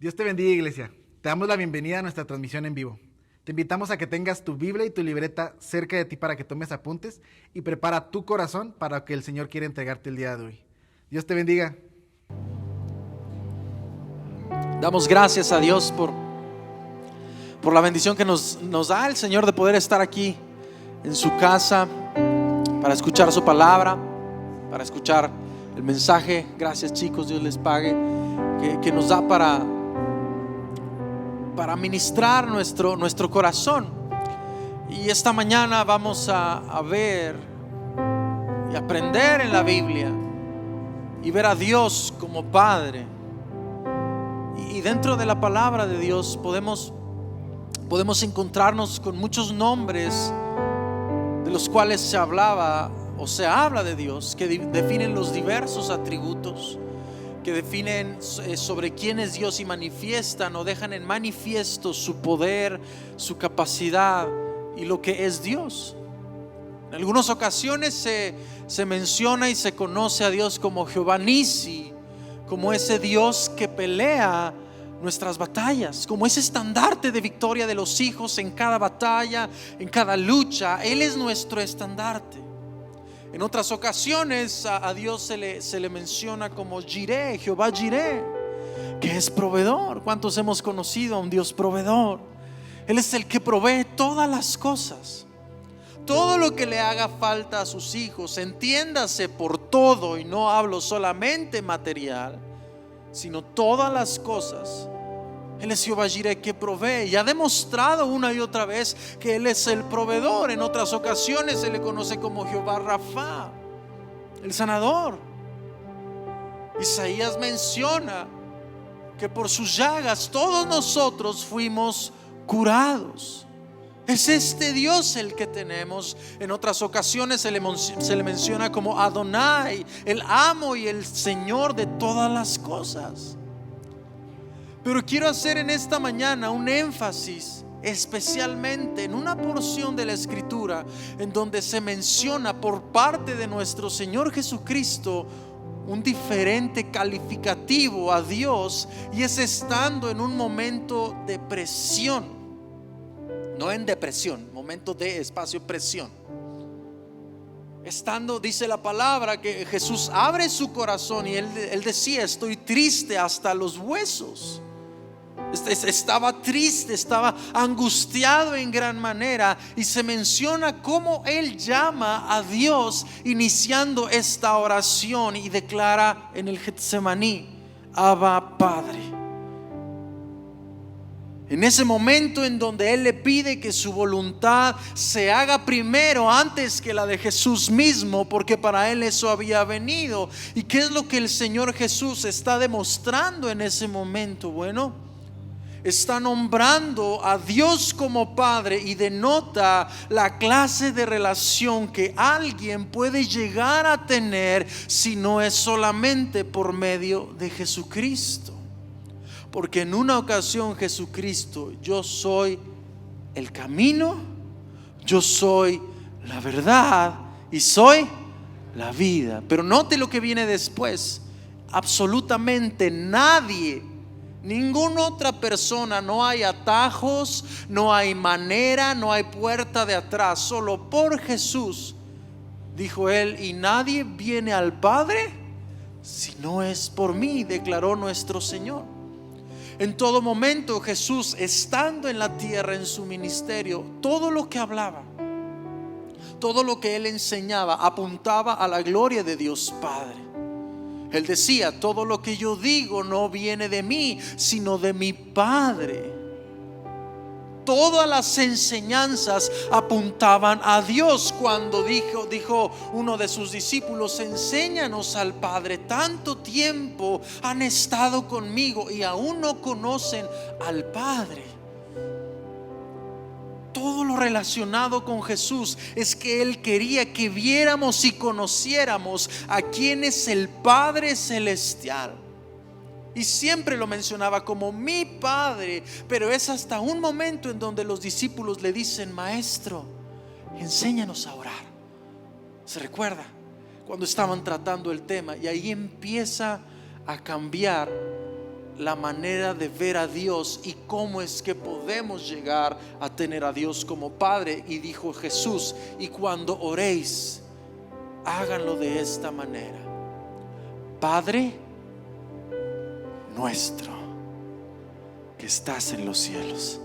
Dios te bendiga, iglesia. Te damos la bienvenida a nuestra transmisión en vivo. Te invitamos a que tengas tu Biblia y tu libreta cerca de ti para que tomes apuntes y prepara tu corazón para lo que el Señor quiere entregarte el día de hoy. Dios te bendiga. Damos gracias a Dios por la bendición que nos da el Señor de poder estar aquí en su casa para escuchar su palabra, para escuchar el mensaje. Gracias, chicos, Dios les pague, que nos da para ministrar nuestro corazón. Y esta mañana vamos a ver y aprender en la Biblia y ver a Dios como Padre. Y dentro de la palabra de Dios podemos encontrarnos con muchos nombres de los cuales se hablaba o se habla de Dios, que definen los diversos atributos, que definen sobre quién es Dios y manifiestan o dejan en manifiesto su poder, su capacidad y lo que es Dios. En algunas ocasiones se menciona y se conoce a Dios como Jehová Nisi, como ese Dios que pelea nuestras batallas, como ese estandarte de victoria de los hijos en cada batalla, en cada lucha. Él es nuestro estandarte. En otras ocasiones a Dios se le menciona como Jireh, Jehová Jireh, que es proveedor. ¿Cuántos hemos conocido a un Dios proveedor? Él es el que provee todas las cosas, todo lo que le haga falta a sus hijos. Entiéndase por todo, y no hablo solamente material, sino todas las cosas. Él es Jehová Jireh, que provee, y ha demostrado una y otra vez que Él es el proveedor. En otras ocasiones se le conoce como Jehová Rafa, el sanador. Isaías menciona que por sus llagas todos nosotros fuimos curados. Es este Dios el que tenemos. En otras ocasiones se le menciona como Adonai, el amo y el Señor de todas las cosas. Pero quiero hacer en esta mañana un énfasis especialmente en una porción de la Escritura en donde se menciona por parte de nuestro Señor Jesucristo un diferente calificativo a Dios, y es estando en un momento de presión. No en depresión, momento de espacio presión. Estando, dice la palabra, que Jesús abre su corazón y él decía: estoy triste hasta los huesos. Estaba triste, estaba angustiado en gran manera, y se menciona cómo él llama a Dios iniciando esta oración y declara en el Getsemaní: Abba, Padre. En ese momento en donde Él le pide que su voluntad se haga primero antes que la de Jesús mismo, porque para Él eso había venido. ¿Y qué es lo que el Señor Jesús está demostrando en ese momento? Bueno, está nombrando a Dios como Padre, y denota la clase de relación que alguien puede llegar a tener si no es solamente por medio de Jesucristo. Porque en una ocasión Jesucristo: yo soy el camino, yo soy la verdad y soy la vida. Pero note lo que viene después: absolutamente nadie, ninguna otra persona, no hay atajos, no hay manera, no hay puerta de atrás, solo por Jesús, dijo Él, y nadie viene al Padre si no es por mí, declaró nuestro Señor. En todo momento Jesús, estando en la tierra en su ministerio, todo lo que hablaba, todo lo que Él enseñaba, apuntaba a la gloria de Dios Padre. Él decía: todo lo que yo digo no viene de mí, sino de mi Padre. Todas las enseñanzas apuntaban a Dios. Cuando dijo uno de sus discípulos: enséñanos al Padre, tanto tiempo han estado conmigo y aún no conocen al Padre. Todo lo relacionado con Jesús es que Él quería que viéramos y conociéramos a quién es el Padre Celestial. Y siempre lo mencionaba como mi Padre. Pero es hasta un momento en donde los discípulos le dicen: Maestro, enséñanos a orar. ¿Se recuerda? Cuando estaban tratando el tema, y ahí empieza a cambiar la manera de ver a Dios y cómo es que podemos llegar a tener a Dios como Padre. Y dijo Jesús: y cuando oréis, háganlo de esta manera: Padre nuestro que estás en los cielos.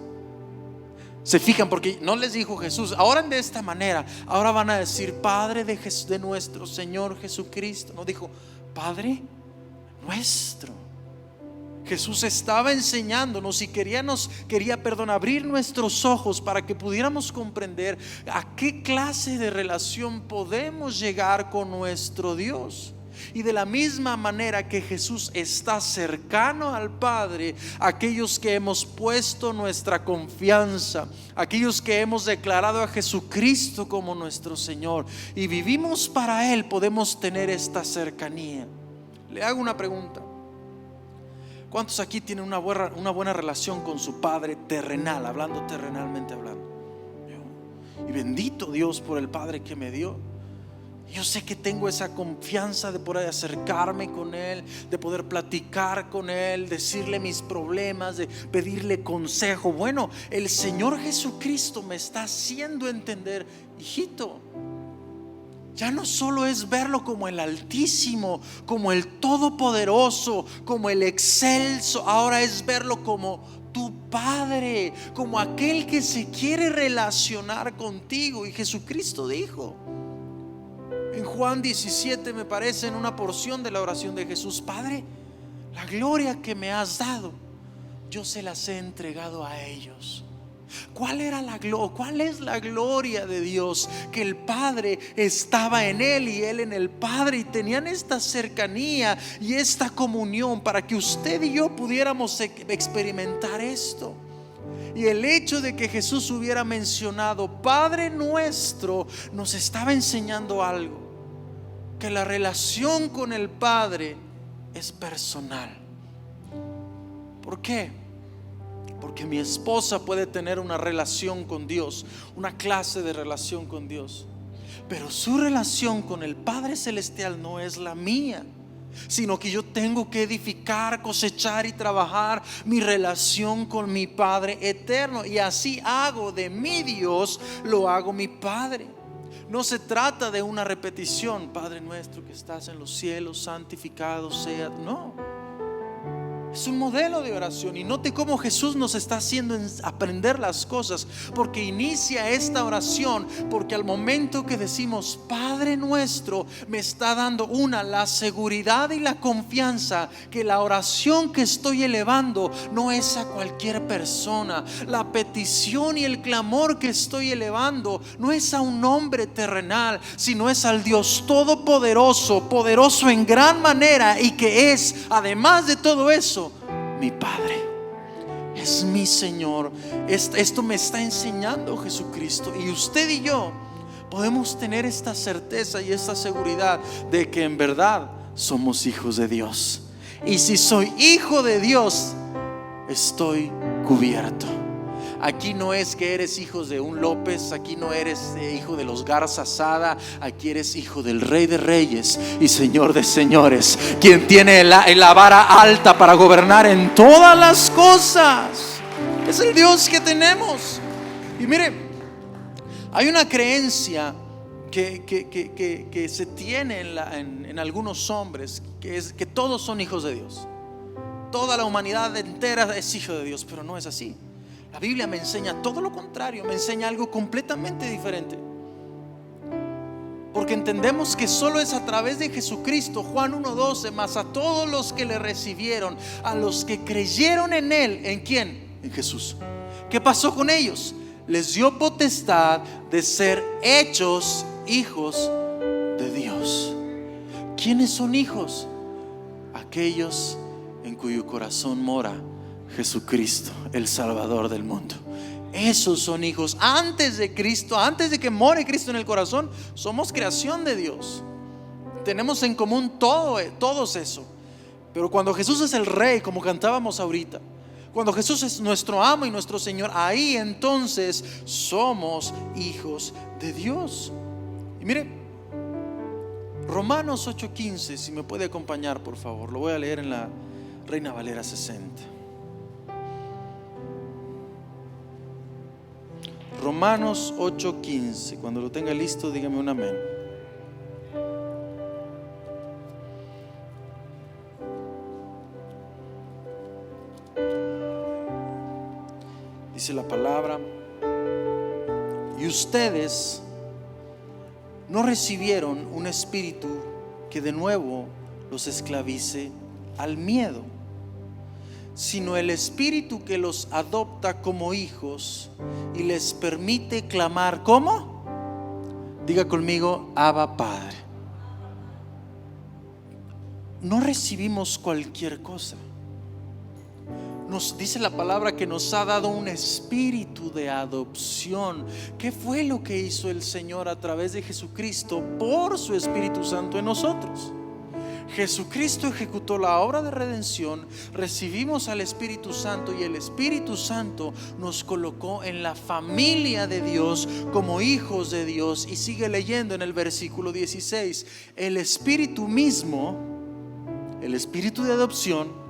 Se fijan, porque no les dijo Jesús: oren de esta manera. Ahora van a decir: Padre de nuestro Señor Jesucristo. No, dijo: Padre nuestro. Jesús estaba enseñándonos y quería abrir nuestros ojos para que pudiéramos comprender a qué clase de relación podemos llegar con nuestro Dios. Y de la misma manera que Jesús está cercano al Padre, aquellos que hemos puesto nuestra confianza, aquellos que hemos declarado a Jesucristo como nuestro Señor y vivimos para Él, podemos tener esta cercanía. Le hago una pregunta: ¿cuántos aquí tienen una buena relación con su Padre terrenal, terrenalmente hablando? Y bendito Dios por el Padre que me dio. Yo sé que tengo esa confianza de poder acercarme con Él, de poder platicar con Él, decirle mis problemas, de pedirle consejo. Bueno, el Señor Jesucristo me está haciendo entender: hijito, ya no solo es verlo como el Altísimo, como el Todopoderoso, como el Excelso. Ahora es verlo como tu Padre, como aquel que se quiere relacionar contigo. Y Jesucristo dijo en Juan 17, me parece, en una porción de la oración de Jesús: Padre, la gloria que me has dado, yo se las he entregado a ellos. ¿Cuál es la gloria de Dios? Que el Padre estaba en Él y Él en el Padre, y tenían esta cercanía y esta comunión para que usted y yo pudiéramos experimentar esto. Y el hecho de que Jesús hubiera mencionado Padre nuestro nos estaba enseñando algo: que la relación con el Padre es personal. ¿Por qué? Porque mi esposa puede tener una relación con Dios, una clase de relación con Dios, pero su relación con el Padre Celestial no es la mía, sino que yo tengo que edificar, cosechar y trabajar mi relación con mi Padre eterno. Y así hago de mi Dios, lo hago mi Padre. No se trata de una repetición: Padre nuestro que estás en los cielos, santificado sea. No, es un modelo de oración. Y note cómo Jesús nos está haciendo aprender las cosas, porque inicia esta oración, porque al momento que decimos Padre nuestro, me está dando la seguridad y la confianza que la oración que estoy elevando no es a cualquier persona. La petición y el clamor que estoy elevando no es a un hombre terrenal, sino es al Dios todopoderoso, poderoso en gran manera, y que es, además de todo eso, mi Padre, es mi Señor. Esto me está enseñando Jesucristo, y usted y yo podemos tener esta certeza y esta seguridad de que en verdad somos hijos de Dios. Y si soy hijo de Dios, estoy cubierto. Aquí no es que eres hijo de un López, aquí no eres hijo de los Garza Sada, aquí eres hijo del Rey de Reyes y Señor de Señores, quien tiene la vara alta para gobernar en todas las cosas. Es el Dios que tenemos. Y mire, hay una creencia que se tiene en algunos hombres, que es que todos son hijos de Dios. Toda la humanidad entera es hijo de Dios, pero no es así. La Biblia me enseña todo lo contrario, me enseña algo completamente diferente. Porque entendemos que solo es a través de Jesucristo, Juan 1:12, más a todos los que le recibieron, a los que creyeron en Él. ¿En quién? En Jesús. ¿Qué pasó con ellos? Les dio potestad de ser hechos hijos de Dios. ¿Quiénes son hijos? Aquellos en cuyo corazón mora Jesucristo, el Salvador del mundo. Esos son hijos. Antes de Cristo, antes de que more Cristo en el corazón, somos creación de Dios. Tenemos en común todos eso. Pero cuando Jesús es el Rey, como cantábamos ahorita, cuando Jesús es nuestro amo y nuestro Señor, ahí entonces somos hijos de Dios. Y mire, Romanos 8:15, si me puede acompañar por favor, lo voy a leer en la Reina Valera 60. Romanos 8:15. Cuando lo tenga listo, dígame un amén. Dice la palabra: y ustedes no recibieron un espíritu que de nuevo los esclavice al miedo, sino el espíritu que los adopta como hijos y les permite clamar, ¿cómo? Diga conmigo: Abba, Padre. No recibimos cualquier cosa. Nos dice la palabra que nos ha dado un espíritu de adopción. ¿Qué fue lo que hizo el Señor a través de Jesucristo por su Espíritu Santo en nosotros? Jesucristo ejecutó la obra de redención, recibimos al Espíritu Santo y el Espíritu Santo nos colocó en la familia de Dios como hijos de Dios. Y sigue leyendo en el versículo 16: el Espíritu mismo, el Espíritu de adopción,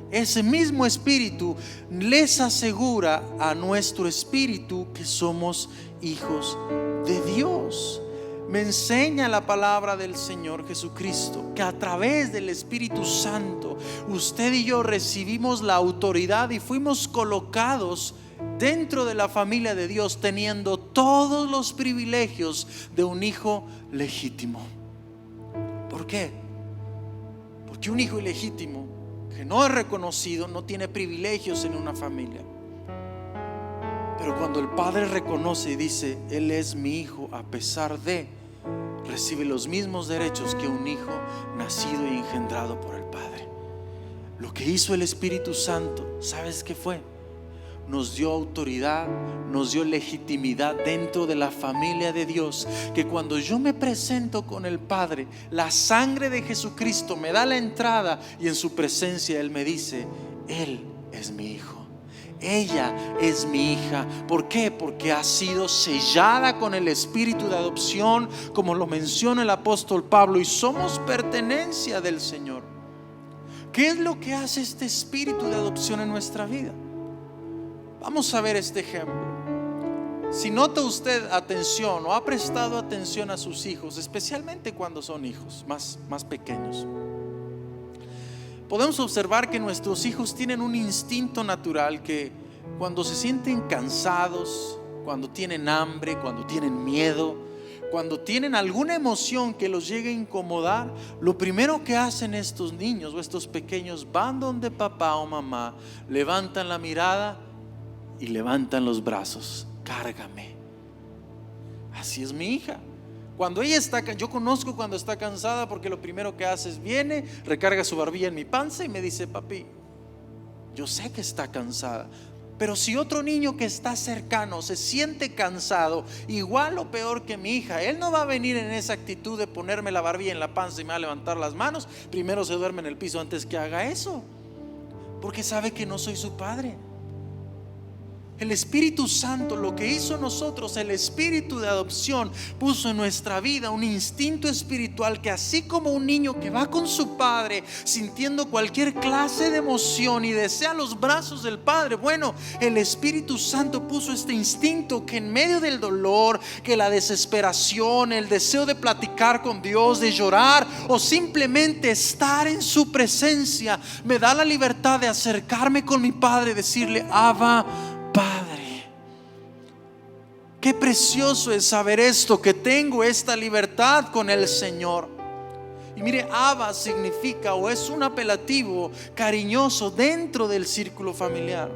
ese mismo Espíritu les asegura a nuestro espíritu que somos hijos de Dios. Me enseña la palabra del Señor Jesucristo que a través del Espíritu Santo usted y yo recibimos la autoridad y fuimos colocados dentro de la familia de Dios, teniendo todos los privilegios de un hijo legítimo. ¿Por qué? Porque un hijo ilegítimo que no es reconocido no tiene privilegios en una familia. Pero cuando el padre reconoce y dice: él es mi hijo, a pesar de, recibe los mismos derechos que un hijo nacido y engendrado por el Padre. Lo que hizo el Espíritu Santo, ¿sabes qué fue? Nos dio autoridad, nos dio legitimidad dentro de la familia de Dios, que cuando yo me presento con el Padre, la sangre de Jesucristo me da la entrada y en su presencia Él me dice: Él es mi hijo, ella es mi hija. ¿Por qué? Porque ha sido sellada con el espíritu de adopción, como lo menciona el apóstol Pablo, y somos pertenencia del Señor. ¿Qué es lo que hace este espíritu de adopción en nuestra vida? Vamos a ver este ejemplo. Si nota usted atención o ha prestado atención a sus hijos, especialmente cuando son hijos más pequeños, podemos observar que nuestros hijos tienen un instinto natural que cuando se sienten cansados, cuando tienen hambre, cuando tienen miedo, cuando tienen alguna emoción que los llegue a incomodar, lo primero que hacen estos niños o estos pequeños, van donde papá o mamá, levantan la mirada y levantan los brazos: cárgame. Así es mi hija. Cuando ella está, yo conozco cuando está cansada, porque lo primero que hace es viene, recarga su barbilla en mi panza y me dice: papi, yo sé que está cansada. Pero si otro niño que está cercano se siente cansado, igual o peor que mi hija, él no va a venir en esa actitud de ponerme la barbilla en la panza y me va a levantar las manos. Primero se duerme en el piso antes que haga eso, porque sabe que no soy su padre. El Espíritu Santo, lo que hizo en nosotros, el espíritu de adopción, puso en nuestra vida un instinto espiritual que, así como un niño que va con su padre sintiendo cualquier clase de emoción y desea los brazos del padre, bueno, el Espíritu Santo puso este instinto que en medio del dolor, que la desesperación, el deseo de platicar con Dios, de llorar o simplemente estar en su presencia, me da la libertad de acercarme con mi padre y decirle: Abba, Padre. Qué precioso es saber esto, que tengo esta libertad con el Señor. Y mire, Abba significa, o es un apelativo cariñoso dentro del círculo familiar.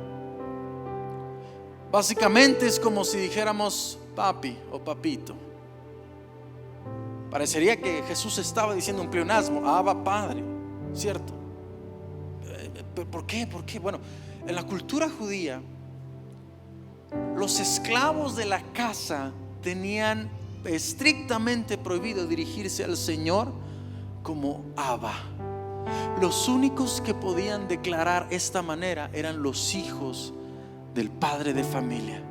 Básicamente es como si dijéramos papi o papito. Parecería que Jesús estaba diciendo un pleonasmo: Abba, Padre, ¿cierto? ¿Por qué? Bueno, en la cultura judía, los esclavos de la casa tenían estrictamente prohibido dirigirse al Señor como Abba. Los únicos que podían declarar esta manera eran los hijos del padre de familia.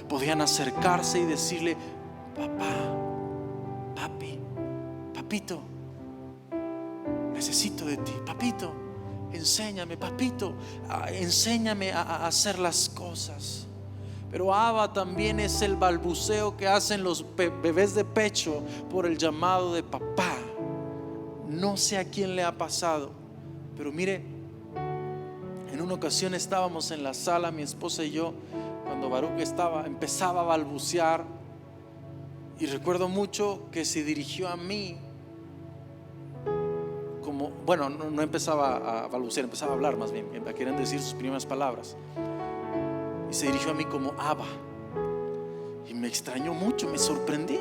Podían acercarse y decirle: papá, papi, papito, necesito de ti, papito. enséñame, papito, enséñame a hacer las cosas. Pero Abba también es el balbuceo que hacen los bebés de pecho por el llamado de papá. No sé a quién le ha pasado, pero mire, en una ocasión estábamos en la sala, mi esposa y yo, cuando Baruch empezaba a balbucear, y recuerdo mucho que se dirigió a mí como, bueno, no empezaba a balbucear, empezaba a hablar más bien, querían decir sus primeras palabras, y se dirigió a mí como Abba, y me extrañó mucho, me sorprendí.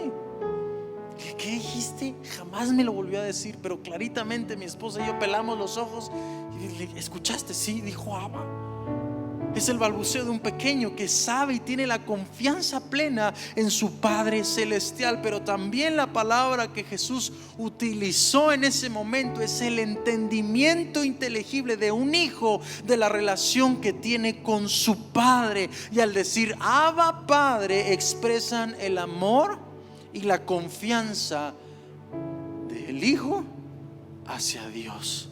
¿Qué dijiste? Jamás me lo volvió a decir, pero claritamente mi esposa y yo pelamos los ojos y le ¿escuchaste? Sí, dijo Abba. Es el balbuceo de un pequeño que sabe y tiene la confianza plena en su Padre Celestial. Pero también la palabra que Jesús utilizó en ese momento es el entendimiento inteligible de un hijo de la relación que tiene con su Padre. Y al decir Abba Padre expresan el amor y la confianza del hijo hacia Dios.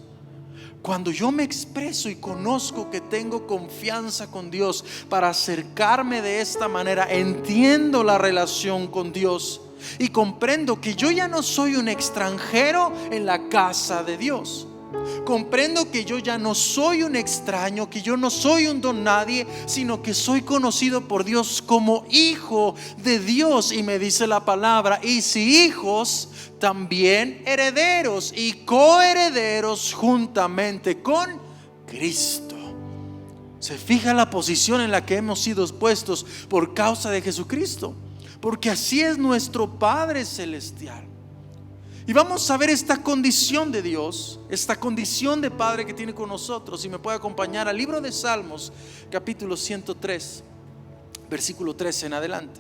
Cuando yo me expreso y conozco que tengo confianza con Dios para acercarme de esta manera, entiendo la relación con Dios y comprendo que yo ya no soy un extranjero en la casa de Dios. Comprendo que yo ya no soy un extraño, que yo no soy un don nadie, sino que soy conocido por Dios como hijo de Dios. Y me dice la palabra, y si hijos, también herederos y coherederos juntamente con Cristo. Se fija la posición en la que hemos sido puestos por causa de Jesucristo, porque así es nuestro Padre Celestial. Y vamos a ver esta condición de Dios, esta condición de Padre que tiene con nosotros. Y me puede acompañar al libro de Salmos, capítulo 103, versículo 13 en adelante.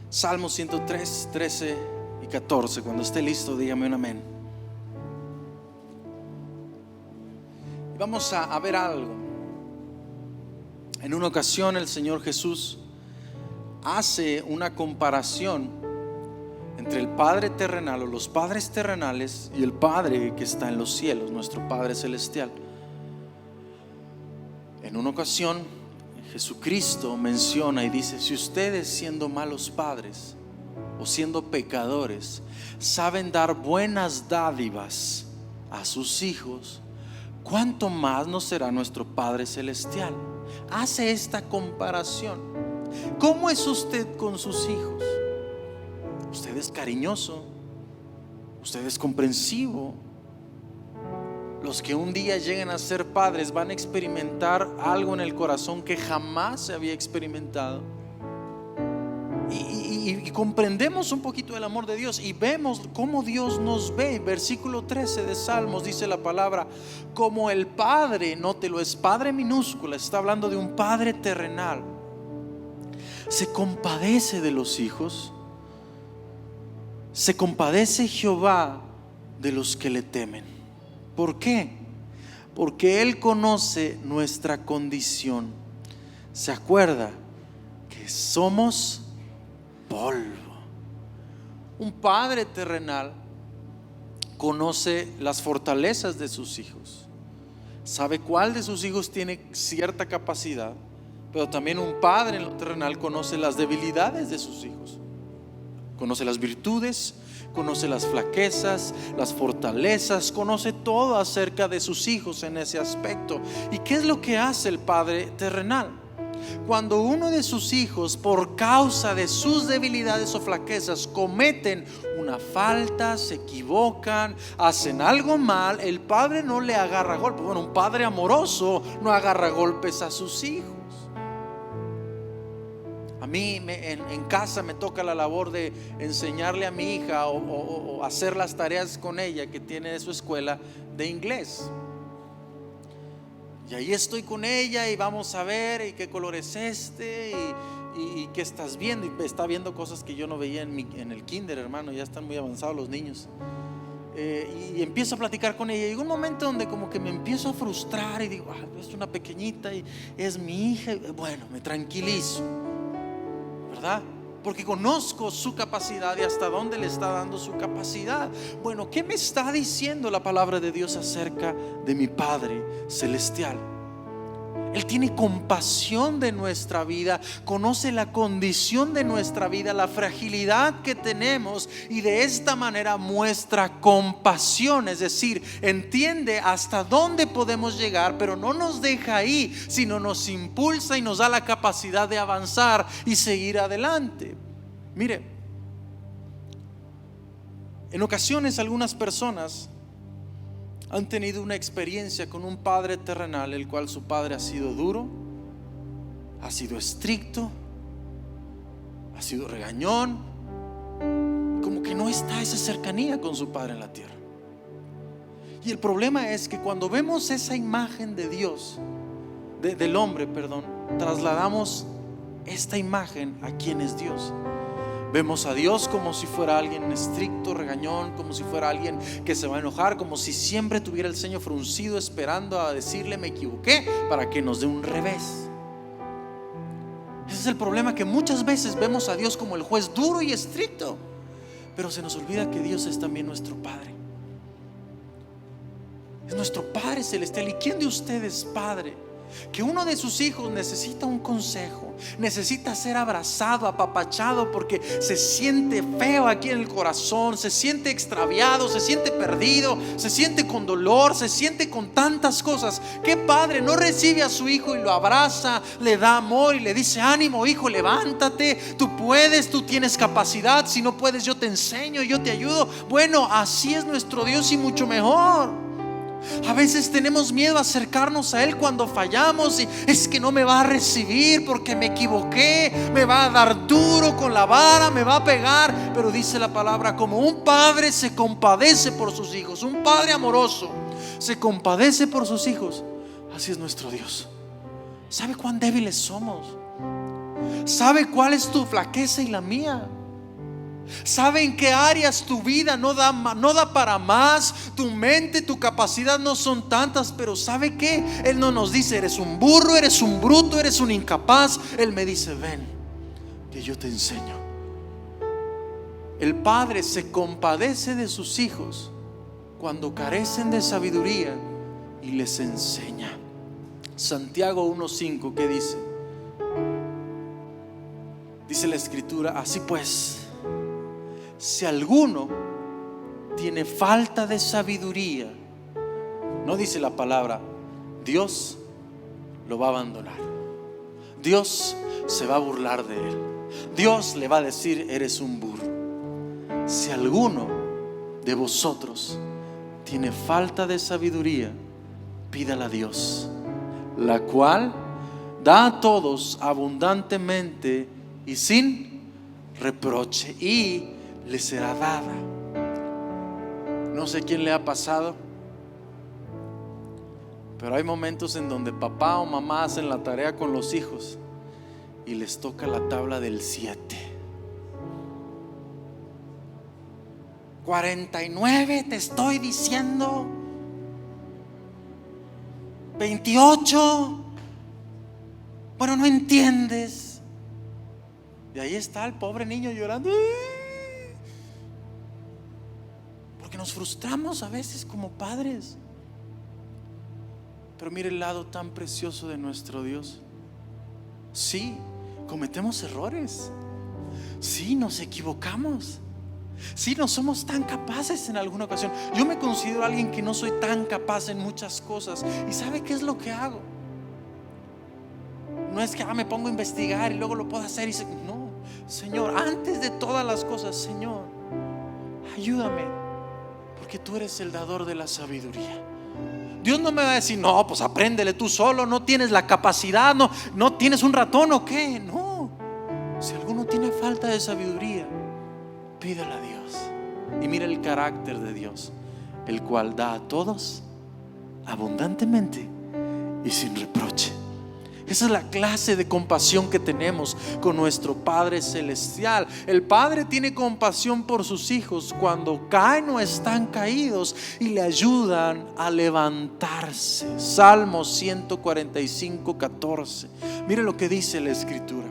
Salmos 103, 13 y 14. Cuando esté listo, dígame un amén. Vamos a ver algo. En una ocasión el Señor Jesús hace una comparación entre el Padre terrenal o los padres terrenales y el Padre que está en los cielos, nuestro Padre Celestial. En una ocasión Jesucristo menciona y dice: si ustedes, siendo malos padres o siendo pecadores, saben dar buenas dádivas a sus hijos, ¿cuánto más no será nuestro Padre Celestial? Hace esta comparación. ¿Cómo es usted con sus hijos? Usted es cariñoso, usted es comprensivo. Los que un día lleguen a ser padres van a experimentar algo en el corazón que jamás se había experimentado. Y comprendemos un poquito el amor de Dios y vemos cómo Dios nos ve. Versículo 13 de Salmos dice la palabra: como el Padre, nótelo, es Padre minúscula, está hablando de un Padre terrenal, se compadece de los hijos, se compadece Jehová de los que le temen. ¿Por qué? Porque Él conoce nuestra condición. Se acuerda que somos polvo. Un padre terrenal conoce las fortalezas de sus hijos, sabe cuál de sus hijos tiene cierta capacidad, pero también un padre en lo terrenal conoce las debilidades de sus hijos, conoce las virtudes, conoce las flaquezas, las fortalezas, conoce todo acerca de sus hijos en ese aspecto. ¿Y qué es lo que hace el padre terrenal? Cuando uno de sus hijos, por causa de sus debilidades o flaquezas, cometen una falta, se equivocan, hacen algo mal, el padre no le agarra golpes. Bueno, un padre amoroso no agarra golpes a sus hijos. A mí en casa me toca la labor de enseñarle a mi hija o hacer las tareas con ella que tiene de su escuela de inglés. Y ahí estoy con ella y vamos a ver y qué color es este y qué estás viendo. Y está viendo cosas que yo no veía en el kinder, hermano. Ya están muy avanzados los niños. y empiezo a platicar con ella. Llegó un momento donde como que me empiezo a frustrar y digo, es una pequeñita y es mi hija. Bueno, me tranquilizo, ¿verdad? Porque conozco su capacidad y hasta dónde le está dando su capacidad. Bueno, ¿qué me está diciendo la palabra de Dios acerca de mi Padre Celestial? Él tiene compasión de nuestra vida, conoce la condición de nuestra vida, la fragilidad que tenemos, y de esta manera muestra compasión, es decir, entiende hasta dónde podemos llegar, pero no nos deja ahí, sino nos impulsa y nos da la capacidad de avanzar y seguir adelante. Mire, en ocasiones algunas personas han tenido una experiencia con un padre terrenal, el cual su padre ha sido duro, ha sido estricto, ha sido regañón, como que no está esa cercanía con su padre en la tierra. Y el problema es que cuando vemos esa imagen de Dios, del hombre, trasladamos esta imagen a quien es Dios. Vemos a Dios como si fuera alguien estricto, regañón, como si fuera alguien que se va a enojar, como si siempre tuviera el ceño fruncido esperando a decirle me equivoqué para que nos dé un revés. Ese es el problema, que muchas veces vemos a Dios como el juez duro y estricto, pero se nos olvida que Dios es también nuestro Padre. Es nuestro Padre Celestial. ¿Y quién de ustedes, padre, que uno de sus hijos necesita un consejo, necesita ser abrazado, apapachado, porque se siente feo aquí en el corazón, se siente extraviado, se siente perdido, se siente con dolor, se siente con tantas cosas? ¿Qué padre no recibe a su hijo y lo abraza, le da amor y le dice ánimo hijo, levántate, tú puedes, tú tienes capacidad, si no puedes yo te enseño, yo te ayudo? Bueno, así es nuestro Dios y mucho mejor. A veces tenemos miedo a acercarnos a Él cuando fallamos, y es que no me va a recibir porque me equivoqué, me va a dar duro con la vara, me va a pegar. Pero dice la palabra, como un padre se compadece por sus hijos, un padre amoroso se compadece por sus hijos, así es nuestro Dios. ¿Sabe cuán débiles somos? ¿Sabe cuál es tu flaqueza y la mía? ¿Sabe en qué áreas tu vida no da para más? Tu mente, tu capacidad no son tantas. Pero ¿sabe qué? Él no nos dice eres un burro, eres un bruto, eres un incapaz. Él me dice ven, que yo te enseño. El Padre se compadece de sus hijos cuando carecen de sabiduría y les enseña. Santiago 1:5, ¿qué dice? Dice la escritura, así pues, si alguno tiene falta de sabiduría, no dice la palabra, Dios lo va a abandonar, Dios se va a burlar de él, Dios le va a decir eres un burro. Si alguno de vosotros tiene falta de sabiduría, pídala a Dios, la cual da a todos abundantemente y sin reproche, y le será dada. No sé quién le ha pasado, pero hay momentos en donde papá o mamá hacen la tarea con los hijos y les toca la tabla del 7. 49 te estoy diciendo, 28, bueno, no entiendes. Y ahí está el pobre niño llorando, porque nos frustramos a veces como padres. Pero mire el lado tan precioso de nuestro Dios. Sí, cometemos errores, sí, nos equivocamos, sí, no somos tan capaces en alguna ocasión. Yo me considero alguien que no soy tan capaz en muchas cosas. ¿Y sabe qué es lo que hago? No es que me pongo a investigar y luego lo puedo hacer no, Señor, antes de todas las cosas, Señor, ayúdame, porque tú eres el dador de la sabiduría. Dios no me va a decir, no, pues apréndele tú solo, no tienes la capacidad, no tienes un ratón o qué. No, si alguno tiene falta de sabiduría, pídele a Dios. Y mira el carácter de Dios, el cual da a todos abundantemente y sin reproche. Esa es la clase de compasión que tenemos con nuestro Padre Celestial. El Padre tiene compasión por sus hijos cuando caen o están caídos y le ayudan a levantarse. Salmo 145, 14. Mire lo que dice la Escritura.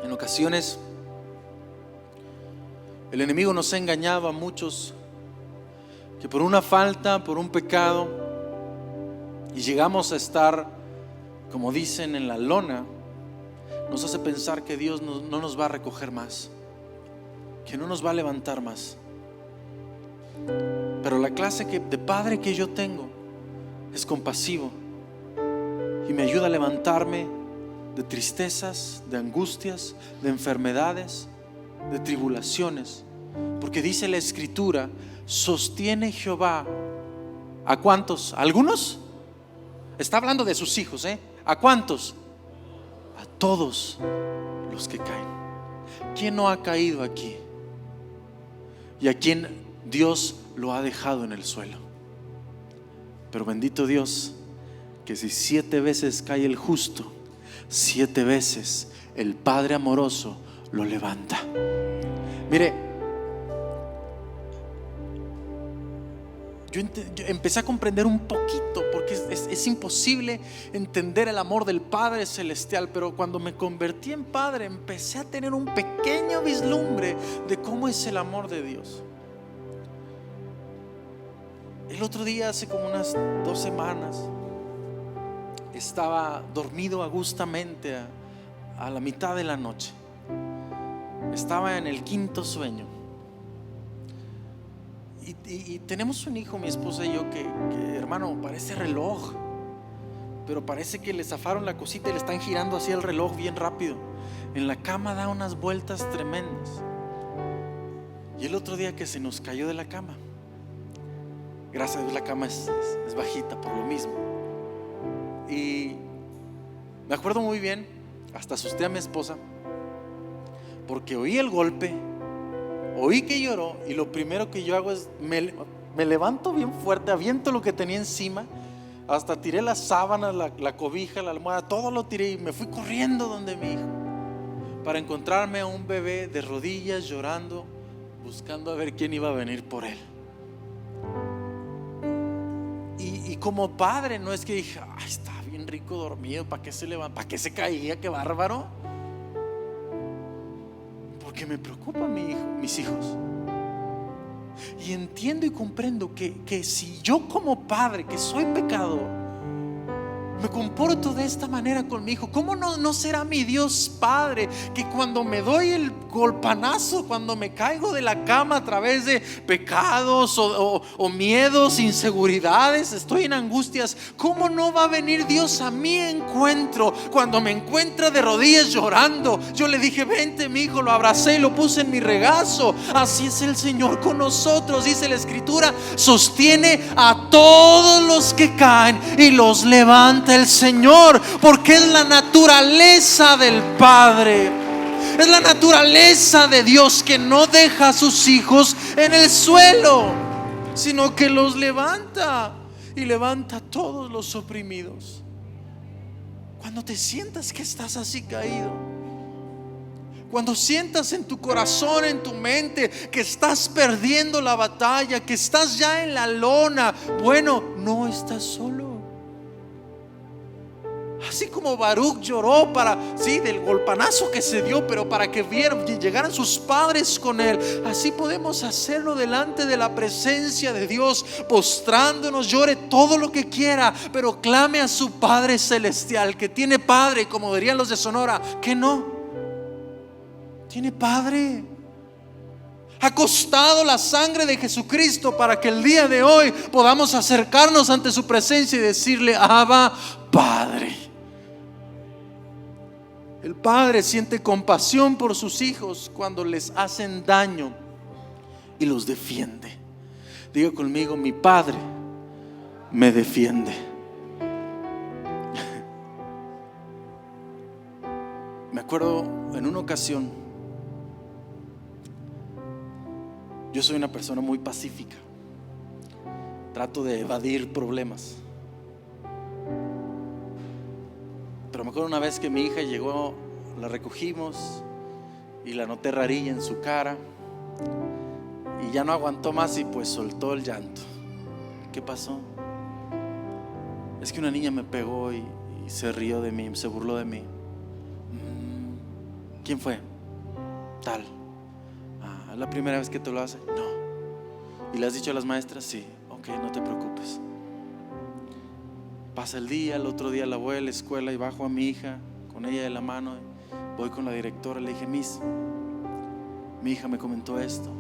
En ocasiones el enemigo nos ha engañado a muchos que por una falta, por un pecado, y llegamos a estar, como dicen, en la lona, nos hace pensar que Dios no nos va a recoger más, que no nos va a levantar más. Pero la clase de padre que yo tengo es compasivo y me ayuda a levantarme de tristezas, de angustias, de enfermedades, de tribulaciones, porque dice la Escritura: sostiene Jehová ¿a cuántos? ¿A algunos? Está hablando de sus hijos, ¿a cuántos? A todos los que caen. ¿Quién no ha caído aquí? Y a quién Dios lo ha dejado en el suelo. Pero bendito Dios, que si 7 veces cae el justo, 7 veces el Padre amoroso lo levanta. Mire, yo empecé a comprender un poquito, porque es imposible entender el amor del Padre Celestial, pero cuando me convertí en padre empecé a tener un pequeño vislumbre de cómo es el amor de Dios. El otro día, hace como unas 2 semanas, estaba dormido agustamente a la mitad de la noche. Estaba en el 5.º sueño. Y tenemos un hijo, mi esposa y yo, que hermano, parece reloj, pero parece que le zafaron la cosita y le están girando así el reloj bien rápido. En la cama da unas vueltas tremendas. Y el otro día que se nos cayó de la cama, gracias a Dios la cama es bajita por lo mismo, y me acuerdo muy bien, hasta asusté a mi esposa porque oí el golpe, oí que lloró, y lo primero que yo hago es me levanto bien fuerte, aviento lo que tenía encima, hasta tiré las sábanas, la cobija, la almohada, todo lo tiré y me fui corriendo donde mi hijo, para encontrarme a un bebé de rodillas llorando, buscando a ver quién iba a venir por él. Y como padre no es que dije: ay, está bien rico dormido, ¿para qué se levanta? ¿Para qué se caía? ¡Qué bárbaro! Porque me preocupa mis hijos. Y entiendo y comprendo que si yo como padre, que soy pecador, me comporto de esta manera con mi hijo, ¿cómo no será mi Dios Padre, que cuando me doy el golpanazo, cuando me caigo de la cama a través de pecados o miedos, inseguridades, estoy en angustias, cómo no va a venir Dios a mi encuentro cuando me encuentra de rodillas llorando? Yo le dije: vente, mi hijo, lo abracé y lo puse en mi regazo. Así es el Señor con nosotros. Dice la Escritura: sostiene a todos los que caen y los levanta el Señor, porque es la naturaleza del Padre, es la naturaleza de Dios, que no deja a sus hijos en el suelo, sino que los levanta, y levanta a todos los oprimidos. Cuando te sientas que estás así caído, cuando sientas en tu corazón, en tu mente, que estás perdiendo la batalla, que estás ya en la lona, bueno, no estás solo. Así como Baruch lloró del golpanazo que se dio, pero para que llegaran sus padres con él, así podemos hacerlo delante de la presencia de Dios, postrándonos. Llore todo lo que quiera, pero clame a su Padre Celestial, que tiene Padre, como dirían los de Sonora, que no tiene Padre. Ha costado la sangre de Jesucristo para que el día de hoy podamos acercarnos ante su presencia y decirle: Abba, Padre. El Padre siente compasión por sus hijos cuando les hacen daño y los defiende. Diga conmigo: mi Padre me defiende. Me acuerdo en una ocasión, Yo soy una persona muy pacífica. Trato de evadir problemas. Pero me acuerdo una vez que mi hija llegó, la recogimos y la noté rarilla en su cara y ya no aguantó más y pues soltó el llanto. ¿Qué pasó? Es que una niña me pegó y se rió de mí, se burló de mí. ¿Quién fue? Tal. ¿Es la primera vez que te lo hace? No. ¿Y le has dicho a las maestras? Sí. Ok, no te preocupes. Pasa el día, el otro día la voy a la escuela y bajo a mi hija con ella de la mano. Voy con la directora, le dije: Miss, mi hija me comentó esto,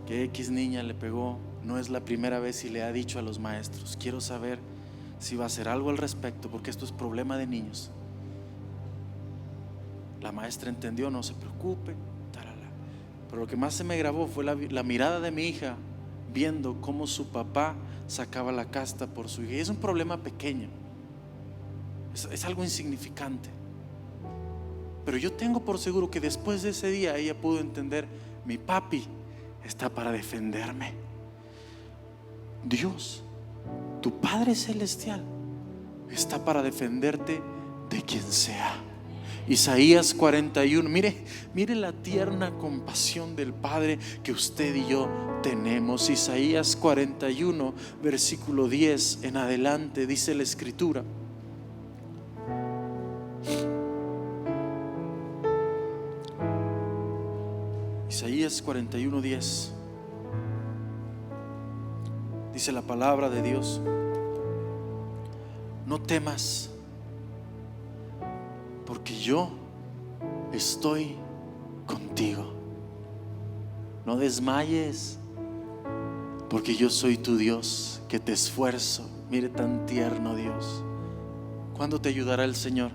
que X niña le pegó, no es la primera vez y le ha dicho a los maestros. Quiero saber si va a hacer algo al respecto, porque esto es problema de niños. La maestra entendió, no se preocupe, tarala. Pero lo que más se me grabó fue la mirada de mi hija viendo cómo su papá sacaba la casta por su hija. Y es un problema pequeño, es algo insignificante, pero yo tengo por seguro que después de ese día ella pudo entender: mi papi está para defenderme. Dios, tu Padre Celestial, está para defenderte de quien sea. Isaías 41, mire la tierna compasión del Padre que usted y yo tenemos. Isaías 41, versículo 10 en adelante, dice la Escritura: Isaías 41, 10. Dice la palabra de Dios: no temas, porque yo estoy contigo. No desmayes, porque yo soy tu Dios, que te esfuerzo. Mire tan tierno Dios. ¿Cuándo te ayudará el Señor?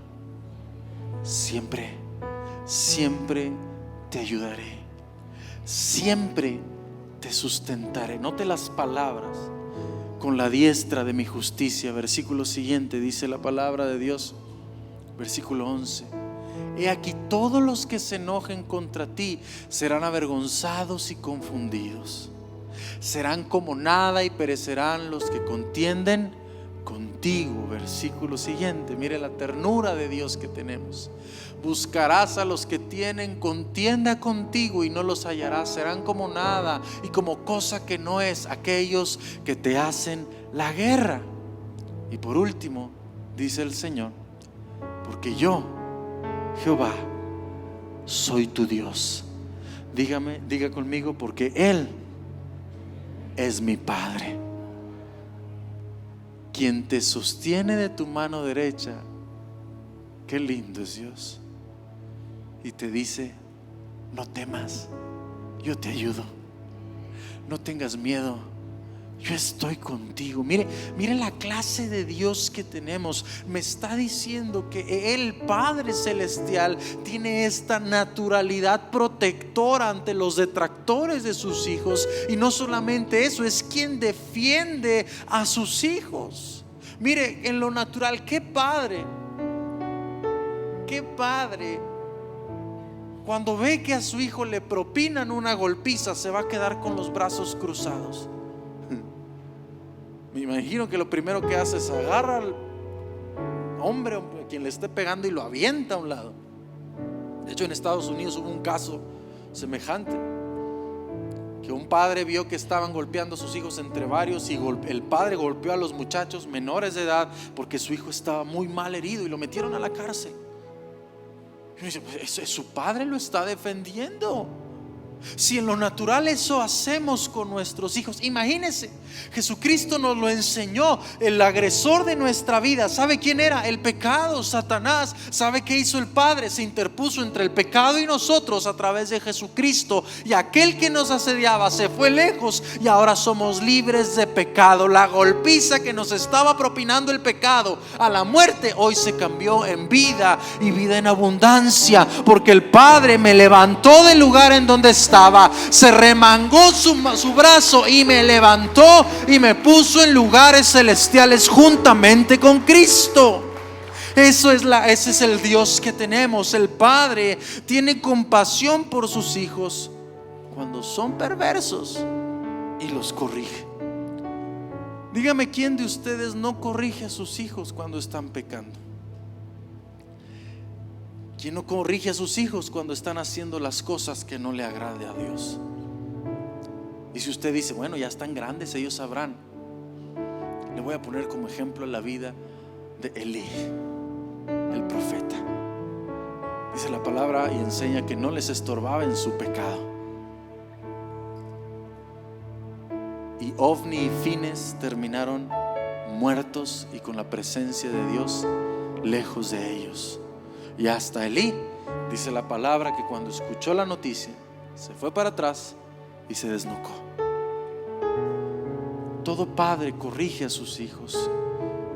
Siempre, siempre te ayudaré, siempre te sustentaré. Note las palabras: con la diestra de mi justicia. Versículo siguiente, dice la palabra de Dios, versículo 11: he aquí, todos los que se enojen contra ti serán avergonzados y confundidos. Serán como nada y perecerán los que contienden contigo. Versículo siguiente, mire la ternura de Dios que tenemos. Buscarás a los que tienen contienda contigo y no los hallarás. Serán como nada y como cosa que no es aquellos que te hacen la guerra. Y por último, dice el Señor: porque yo, Jehová, soy tu Dios. Diga conmigo: porque Él es mi Padre, quien te sostiene de tu mano derecha. Qué lindo es Dios. Y te dice: no temas, yo te ayudo. No tengas miedo, yo estoy contigo. Mire la clase de Dios que tenemos. Me está diciendo que el Padre Celestial tiene esta naturalidad protectora ante los detractores de sus hijos. Y no solamente eso, es quien defiende a sus hijos. Mire, en lo natural, qué padre cuando ve que a su hijo le propinan una golpiza, se va a quedar con los brazos cruzados. Me imagino que lo primero que hace es agarra al hombre a quien le esté pegando y lo avienta a un lado. De hecho, en Estados Unidos hubo un caso semejante, que un padre vio que estaban golpeando a sus hijos entre varios, y el padre golpeó a los muchachos menores de edad porque su hijo estaba muy mal herido y lo metieron a la cárcel. Y uno dice: pues su padre lo está defendiendo. Si en lo natural eso hacemos con nuestros hijos, imagínense, Jesucristo nos lo enseñó. El agresor de nuestra vida, ¿sabe quién era? El pecado, Satanás. ¿Sabe qué hizo el Padre? Se interpuso entre el pecado y nosotros a través de Jesucristo, y aquel que nos asediaba se fue lejos y ahora somos libres de pecado. La golpiza que nos estaba propinando el pecado a la muerte, hoy se cambió en vida, y vida en abundancia, porque el Padre me levantó del lugar en donde estaba, se remangó su brazo y me levantó y me puso en lugares celestiales juntamente con Cristo. Ese es el Dios que tenemos. El Padre tiene compasión por sus hijos. cuando son perversos y los corrige. Dígame, ¿quién de ustedes no corrige a sus hijos cuando están pecando? ¿Quién no corrige a sus hijos cuando están haciendo las cosas que no le agrade a Dios? Y si usted dice, bueno, ya están grandes, ellos sabrán, le voy a poner como ejemplo la vida de Elí, el profeta. Dice la palabra y enseña que no les estorbaba en su pecado. Y Ofni y Fines terminaron muertos y con la presencia de Dios lejos de ellos. Y hasta Elí, dice la palabra, que cuando escuchó la noticia se fue para atrás y se desnucó. Todo padre corrige a sus hijos.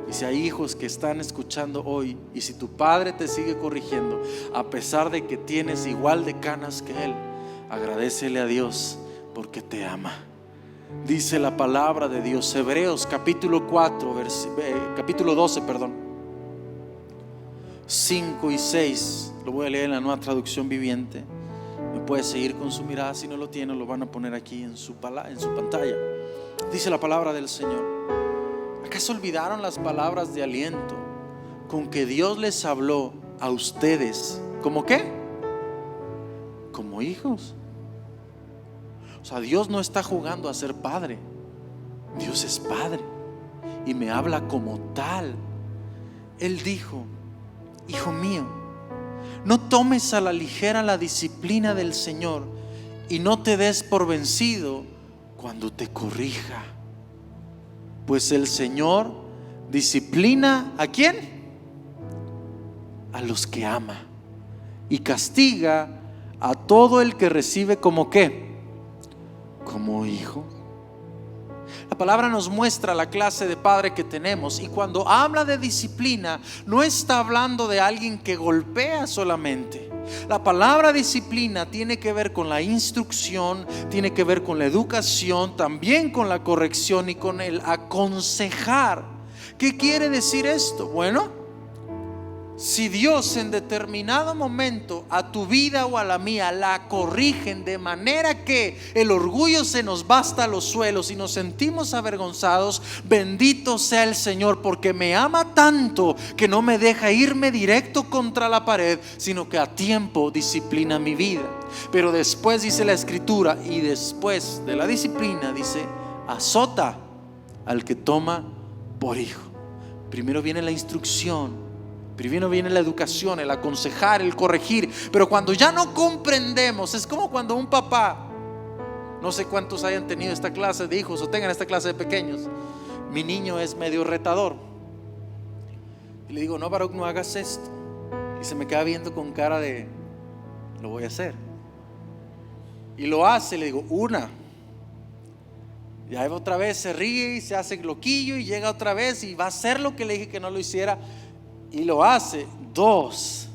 Y si hay hijos que están escuchando hoy, y si tu padre te sigue corrigiendo a pesar de que tienes igual de canas que él, agradécele a Dios porque te ama. Dice la palabra de Dios, Hebreos capítulo 12, 5 y 6. Lo voy a leer en la Nueva Traducción Viviente. Me puede seguir con su mirada. Si no lo tiene, lo van a poner aquí en su pantalla. Dice la palabra del Señor: ¿acaso olvidaron las palabras de aliento con que Dios les habló a ustedes? ¿Cómo qué? Como hijos. O sea, Dios no está jugando a ser padre. Dios es padre y me habla como tal. Él dijo: hijo mío, no tomes a la ligera la disciplina del Señor y no te des por vencido cuando te corrija. Pues el Señor disciplina ¿a quién? A los que ama, y castiga a todo el que recibe como ¿qué? Como hijo. La palabra nos muestra la clase de padre que tenemos, y cuando habla de disciplina no está hablando de alguien que golpea solamente. La palabra disciplina tiene que ver con la instrucción, tiene que ver con la educación, también con la corrección y con el aconsejar. ¿Qué quiere decir esto? Bueno, si Dios en determinado momento a tu vida o a la mía la corrigen de manera que el orgullo se nos va hasta los suelos y nos sentimos avergonzados, bendito sea el Señor, porque me ama tanto que no me deja irme directo contra la pared, sino que a tiempo disciplina mi vida. Pero después dice la Escritura, y después de la disciplina dice, azota al que toma por hijo. Primero viene la instrucción, primero viene la educación, el aconsejar, el corregir. Pero cuando ya no comprendemos, es como cuando un papá, no sé cuántos hayan tenido esta clase de hijos o tengan esta clase de pequeños. Mi niño es medio retador y le digo, no, Baruch, no hagas esto, y se me queda viendo con cara de lo voy a hacer, y lo hace. Le digo, una, y ahí otra vez se ríe y se hace loquillo y llega otra vez y va a hacer lo que le dije que no lo hiciera y lo hace. Dos,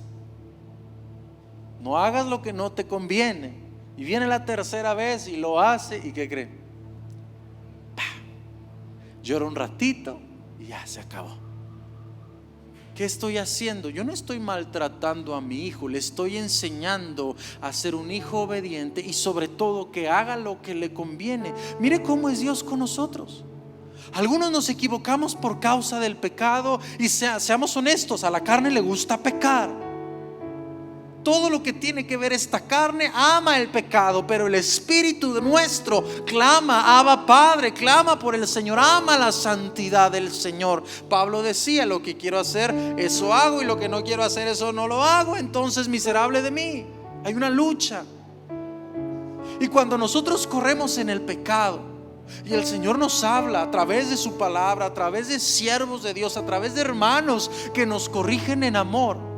no hagas lo que no te conviene, y viene la tercera vez y lo hace, y ¿qué creen? Llora un ratito y ya se acabó. ¿Qué estoy haciendo? Yo no estoy maltratando a mi hijo, le estoy enseñando a ser un hijo obediente y sobre todo que haga lo que le conviene. Mire cómo es Dios con nosotros. Algunos nos equivocamos por causa del pecado, y seamos honestos, a la carne le gusta pecar. Todo lo que tiene que ver esta carne ama el pecado, pero el espíritu de nuestro clama, Abba Padre, clama por el Señor, ama la santidad del Señor. Pablo decía, lo que quiero hacer, eso hago, y lo que no quiero hacer, eso no lo hago. Entonces, miserable de mí. Hay una lucha. Y cuando nosotros corremos en el pecado, y el Señor nos habla a través de su palabra, a través de siervos de Dios, a través de hermanos que nos corrigen en amor,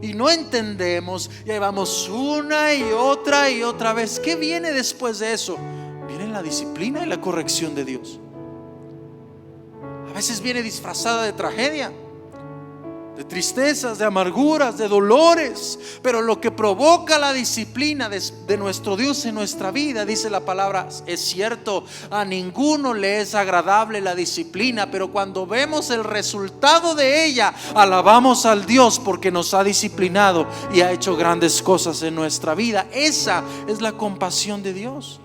y no entendemos, y ahí vamos una y otra vez. ¿Qué viene después de eso? Viene la disciplina y la corrección de Dios. A veces viene disfrazada de tragedia. de tristezas, de amarguras, de dolores. Pero lo que provoca la disciplina de nuestro Dios en nuestra vida, dice la palabra, es cierto, a ninguno le es agradable la disciplina, pero cuando vemos el resultado de ella, alabamos al Dios porque nos ha disciplinado y ha hecho grandes cosas en nuestra vida. Esa es la compasión de Dios.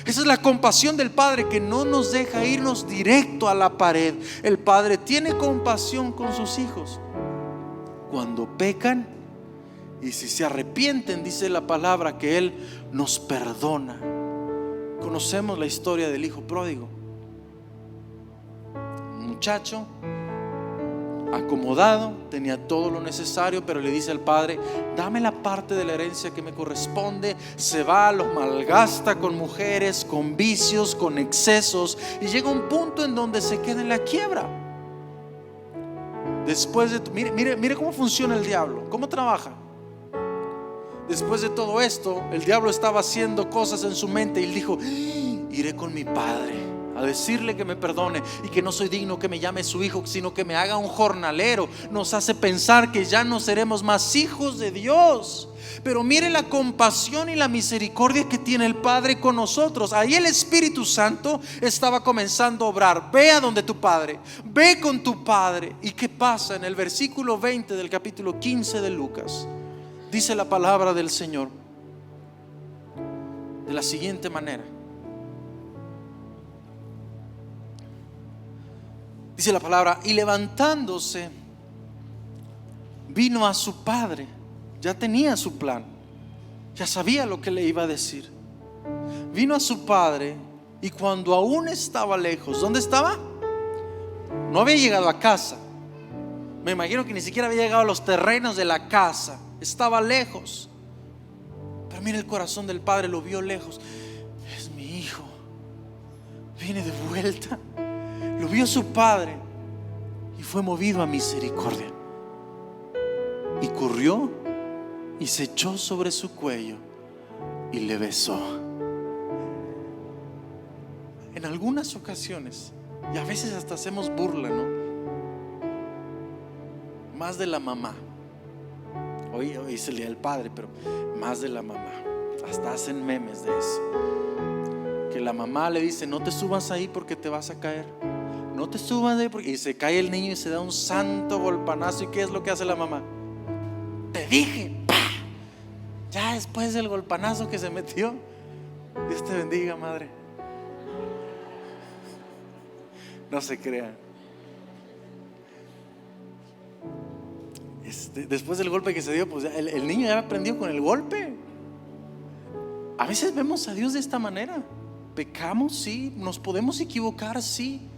Esa es la compasión del Padre, que no nos deja irnos directo a la pared. El Padre tiene compasión con sus hijos cuando pecan, y si se arrepienten, dice la palabra que Él nos perdona. Conocemos la historia del hijo pródigo. Un muchacho acomodado, tenía todo lo necesario, pero le dice al padre: dame la parte de la herencia que me corresponde. Se va, lo malgasta con mujeres, con vicios, con excesos, y llega un punto en donde se queda en la quiebra. Después de, mire cómo funciona el diablo, cómo trabaja. Después de todo esto, el diablo estaba haciendo cosas en su mente y él dijo: iré con mi padre a decirle que me perdone y que no soy digno que me llame su hijo, sino que me haga un jornalero. Nos hace pensar que ya no seremos más hijos de Dios. Pero mire la compasión y la misericordia que tiene el Padre con nosotros. Ahí el Espíritu Santo estaba comenzando a obrar. Ve a donde tu padre, ve con tu padre. ¿Y qué pasa? En el versículo 20 del capítulo 15 de Lucas, dice la palabra del Señor de la siguiente manera. Dice la palabra: y levantándose, vino a su padre. Ya tenía su plan, ya sabía lo que le iba a decir. Vino a su padre, y cuando aún estaba lejos, ¿dónde estaba? No había llegado a casa. Me imagino que ni siquiera había llegado a los terrenos de la casa. Estaba lejos. Pero mira, el corazón del padre lo vio lejos. Es mi hijo, viene de vuelta. Lo vio su padre y fue movido a misericordia, y corrió y se echó sobre su cuello y le besó. En algunas ocasiones, y a veces hasta hacemos burla, ¿no? Más de la mamá. Hoy se lía el padre, pero más de la mamá. Hasta hacen memes de eso. Que la mamá le dice: no te subas ahí porque te vas a caer. No te subas ahí porque... Y se cae el niño y se da un santo golpanazo. ¿Y qué es lo que hace la mamá? Te dije, ¡pah! Ya después del golpanazo que se metió. Dios te bendiga, madre. No se crean. Después del golpe que se dio, pues el niño ya aprendió con el golpe. A veces vemos a Dios de esta manera. Pecamos, sí. Nos podemos equivocar, sí.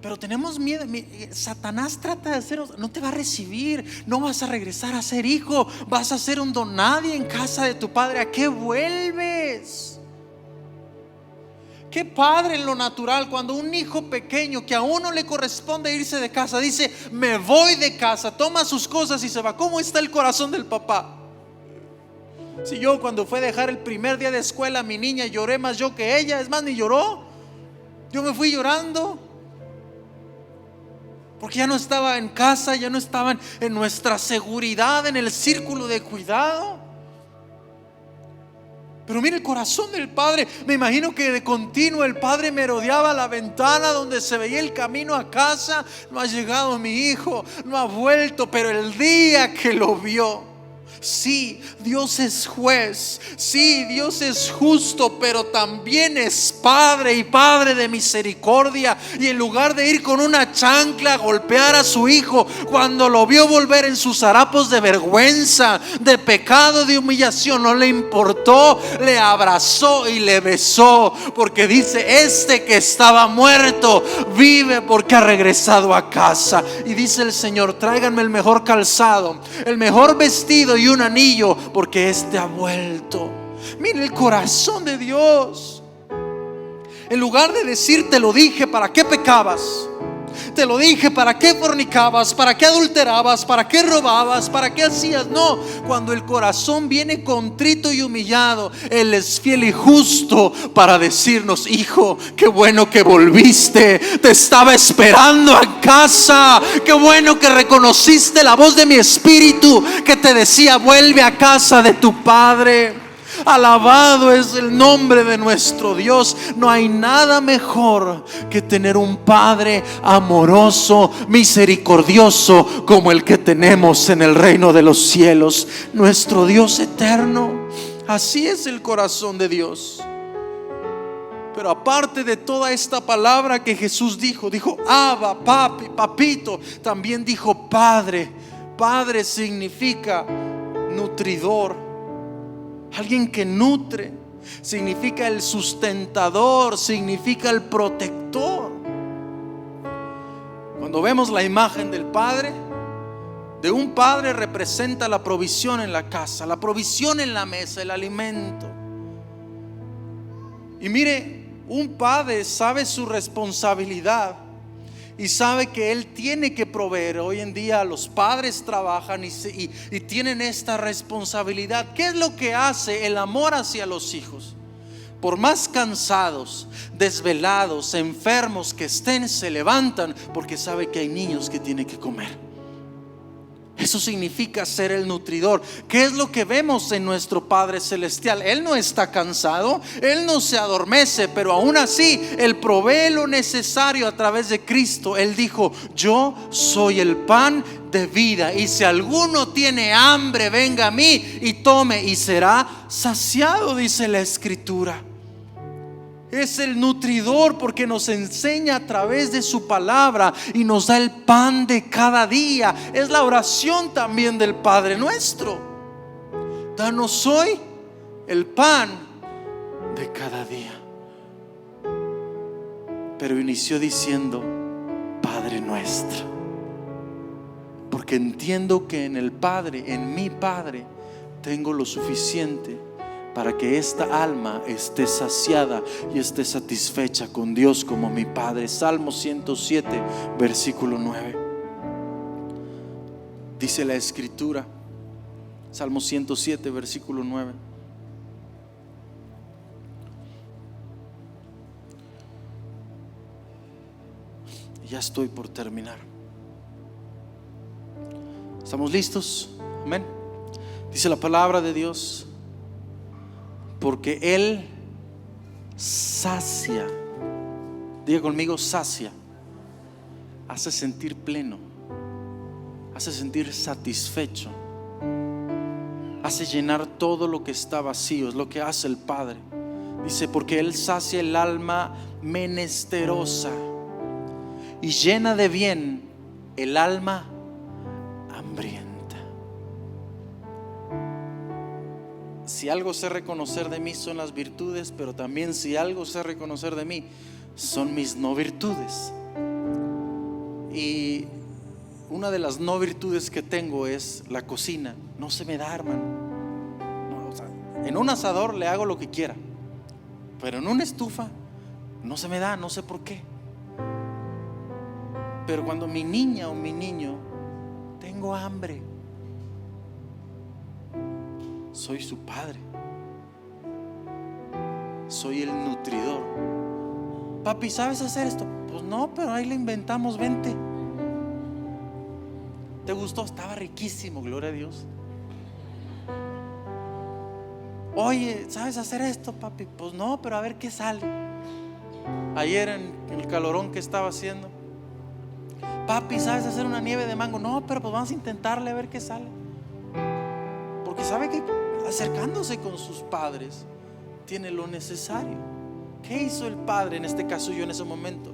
Pero tenemos miedo. Satanás trata de hacer, no te va a recibir, no vas a regresar a ser hijo, vas a ser un don nadie en casa de tu padre. ¿A qué vuelves? Qué padre en lo natural cuando un hijo pequeño que a uno le corresponde irse de casa dice: me voy de casa, toma sus cosas y se va. ¿Cómo está el corazón del papá? Si yo cuando fue a dejar el primer día de escuela a mi niña lloré más yo que ella, es más, ni lloró, yo me fui llorando. Porque ya no estaba en casa, ya no estaban en nuestra seguridad, en el círculo de cuidado. Pero mire el corazón del padre. Me imagino que de continuo el padre merodeaba la ventana donde se veía el camino a casa. No ha llegado mi hijo, no ha vuelto. Pero el día que lo vio, sí, Dios es juez, sí, Dios es justo, pero también es Padre y Padre de misericordia. Y en lugar de ir con una chancla a golpear a su hijo, cuando lo vio volver en sus harapos de vergüenza, de pecado, de humillación, no le importó, le abrazó y le besó, porque dice: este que estaba muerto vive porque ha regresado a casa. Y dice el Señor: tráiganme el mejor calzado, el mejor vestido y un anillo, porque este ha vuelto. Mire el corazón de Dios. En lugar de decir: te lo dije, ¿para qué pecabas? te lo dije, ¿para qué fornicabas? ¿Para qué adulterabas? ¿Para qué robabas? ¿Para qué hacías? No, cuando el corazón viene contrito y humillado, Él es fiel y justo para decirnos: hijo, qué bueno que volviste, te estaba esperando en casa, qué bueno que reconociste la voz de mi espíritu que te decía: vuelve a casa de tu padre. Alabado es el nombre de nuestro Dios. No hay nada mejor que tener un Padre amoroso, misericordioso, como el que tenemos en el reino de los cielos, nuestro Dios eterno. Así es el corazón de Dios. Pero aparte de toda esta palabra que Jesús dijo Abba, papi, papito, también dijo Padre. Padre significa nutridor, alguien que nutre, significa el sustentador, significa el protector. Cuando vemos la imagen del Padre, de un padre, representa la provisión en la casa, la provisión en la mesa, el alimento. Y mire, un padre sabe su responsabilidad y sabe que él tiene que proveer. Hoy en día los padres trabajan y tienen esta responsabilidad. ¿Qué es lo que hace el amor hacia los hijos? Por más cansados, desvelados, enfermos que estén, se levantan porque sabe que hay niños que tienen que comer. Eso significa ser el nutridor. ¿Qué es lo que vemos en nuestro Padre Celestial? Él no está cansado, Él no se adormece, pero aún así Él provee lo necesario a través de Cristo. Él dijo: yo soy el pan de vida, y si alguno tiene hambre, venga a mí y tome y será saciado, dice la Escritura. Es el nutridor porque nos enseña a través de su palabra y nos da el pan de cada día. Es la oración también del Padre nuestro: danos hoy el pan de cada día. Pero inició diciendo Padre nuestro, porque entiendo que en el Padre, en mi Padre, tengo lo suficiente para que esta alma esté saciada y esté satisfecha con Dios como mi Padre. Salmo 107, versículo 9. Dice la Escritura, Salmo 107, versículo 9: ya estoy por terminar. ¿Estamos listos? Amén. Dice la palabra de Dios: porque Él sacia. Diga conmigo: sacia. Hace sentir pleno, hace sentir satisfecho, hace llenar todo lo que está vacío. Es lo que hace el Padre. Dice: porque Él sacia el alma menesterosa y llena de bien el alma hambrienta. Si algo sé reconocer de mí son las virtudes, pero también si algo sé reconocer de mí son mis no virtudes. Y una de las no virtudes que tengo es la cocina. No se me da, hermano. No, o sea, en un asador le hago lo que quiera, pero en una estufa no se me da, no sé por qué. Pero cuando mi niña o mi niño tengo hambre, soy su padre, soy el nutridor. Papi, ¿sabes hacer esto? Pues no, pero ahí le inventamos, vente. ¿Te gustó? Estaba riquísimo, gloria a Dios. Oye, ¿sabes hacer esto, papi? Pues no, pero a ver qué sale. Ayer en el calorón que estaba haciendo: papi, ¿sabes hacer una nieve de mango? No, pero pues vamos a intentarle a ver qué sale. Porque sabe que acercándose con sus padres tiene lo necesario. ¿Qué hizo el padre, en este caso yo en ese momento?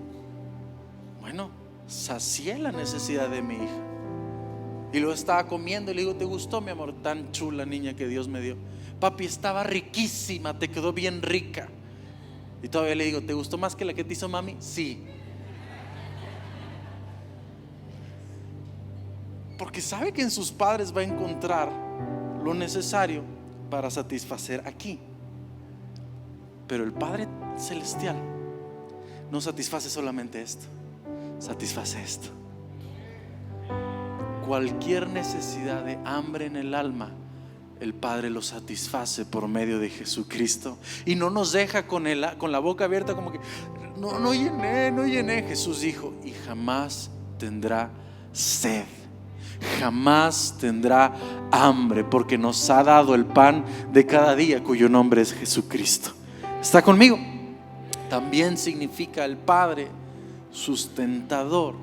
Bueno, sacié la necesidad de mi hija. Y lo estaba comiendo y le digo: ¿te gustó, mi amor? Tan chula niña que Dios me dio. Papi, estaba riquísima, te quedó bien rica. Y todavía le digo: ¿te gustó más que la que te hizo mami? Sí. Porque sabe que en sus padres va a encontrar lo necesario para satisfacer aquí. Pero el Padre Celestial no satisface solamente esto, satisface esto. Cualquier necesidad de hambre en el alma, el Padre lo satisface por medio de Jesucristo. Y no nos deja con la boca abierta como que no llené. Jesús dijo: y jamás tendrá sed, jamás tendrá hambre, porque nos ha dado el pan de cada día, cuyo nombre es Jesucristo. ¿Está conmigo? También significa el Padre sustentador.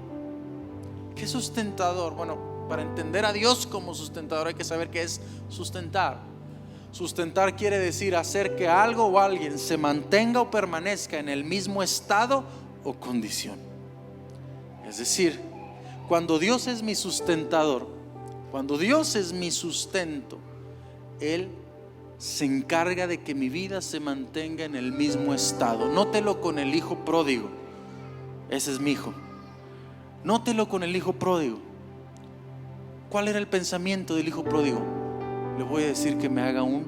¿Qué es sustentador? Bueno, para entender a Dios como sustentador hay que saber qué es sustentar. Sustentar quiere decir hacer que algo o alguien se mantenga o permanezca en el mismo estado o condición. Es decir, cuando Dios es mi sustentador, cuando Dios es mi sustento, Él se encarga de que mi vida se mantenga en el mismo estado. Nótelo con el hijo pródigo. Ese es mi hijo. Nótelo con el hijo pródigo. ¿Cuál era el pensamiento del hijo pródigo? Le voy a decir que me haga un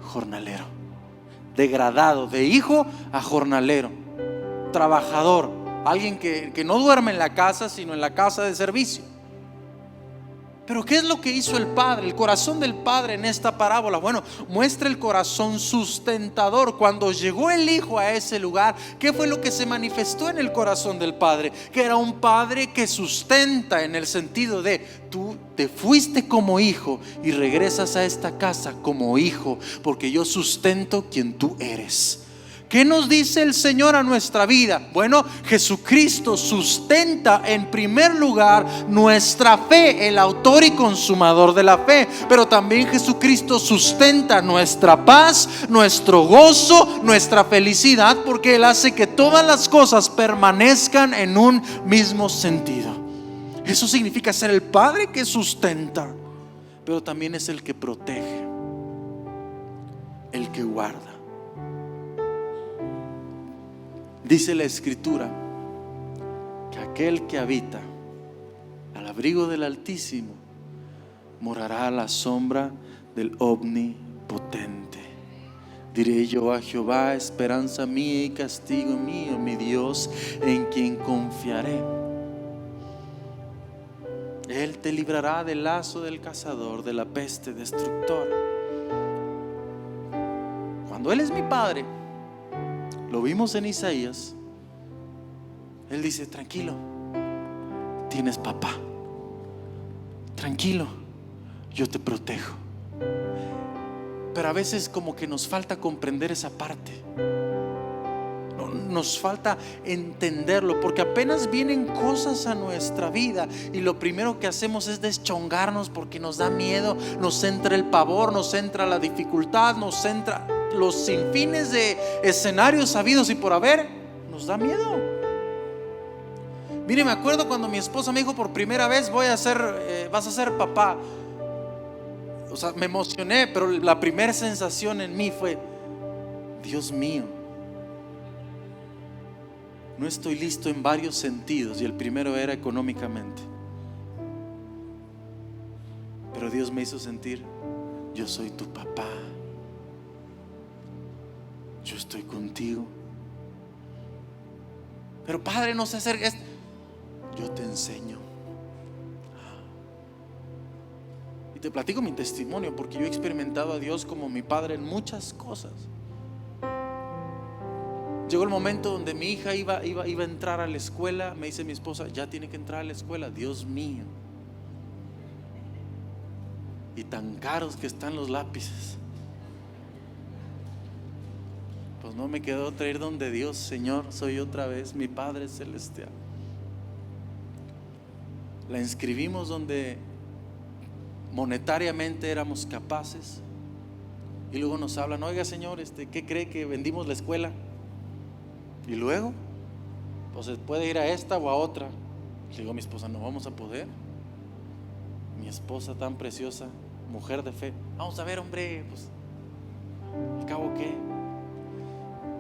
jornalero. Degradado, de hijo a jornalero, trabajador, alguien que no duerme en la casa, sino en la casa de servicio. Pero ¿qué es lo que hizo el Padre? El corazón del Padre en esta parábola, bueno, muestra el corazón sustentador. Cuando llegó el Hijo a ese lugar, ¿qué fue lo que se manifestó en el corazón del Padre? Que era un Padre que sustenta, en el sentido de: tú te fuiste como hijo y regresas a esta casa como hijo, porque yo sustento quien tú eres. ¿Qué nos dice el Señor a nuestra vida? Bueno, Jesucristo sustenta en primer lugar nuestra fe, el autor y consumador de la fe. Pero también Jesucristo sustenta nuestra paz, nuestro gozo, nuestra felicidad, porque Él hace que todas las cosas permanezcan en un mismo sentido. Eso significa ser el Padre que sustenta, pero también es el que protege, el que guarda. Dice la Escritura que aquel que habita al abrigo del Altísimo morará a la sombra del Omnipotente. Diré yo a Jehová: esperanza mía y castigo mío, mi Dios, en quien confiaré. Él te librará del lazo del cazador, de la peste destructora. Cuando Él es mi Padre, lo vimos en Isaías, Él dice: tranquilo, tienes papá, tranquilo, yo te protejo. Pero a veces como que nos falta comprender esa parte, nos falta entenderlo, porque apenas vienen cosas a nuestra vida y lo primero que hacemos es deschongarnos porque nos da miedo, nos entra el pavor, nos entra la dificultad, nos entra los sinfines de escenarios sabidos y por haber. Nos da miedo. Mire, me acuerdo cuando mi esposa me dijo por primera vez: vas a ser papá. O sea, me emocioné, pero la primera sensación en mí fue: Dios mío, no estoy listo en varios sentidos, y el primero era económicamente. Pero Dios me hizo sentir: yo soy tu papá, yo estoy contigo. Pero Padre, no sé hacer esto. Yo te enseño. Y te platico mi testimonio, porque yo he experimentado a Dios como mi Padre en muchas cosas. Llegó el momento donde mi hija iba a entrar a la escuela. Me dice mi esposa: ya tiene que entrar a la escuela. Dios mío, y tan caros que están los lápices. Pues no me quedó otra, ir donde Dios: Señor, soy otra vez mi Padre Celestial. La inscribimos donde monetariamente éramos capaces, y luego nos hablan: oiga, señor, ¿qué cree que vendimos la escuela? Y luego, pues se puede ir a esta o a otra. Le digo a mi esposa: no vamos a poder. Mi esposa tan preciosa, mujer de fe: vamos a ver, hombre, pues al cabo qué.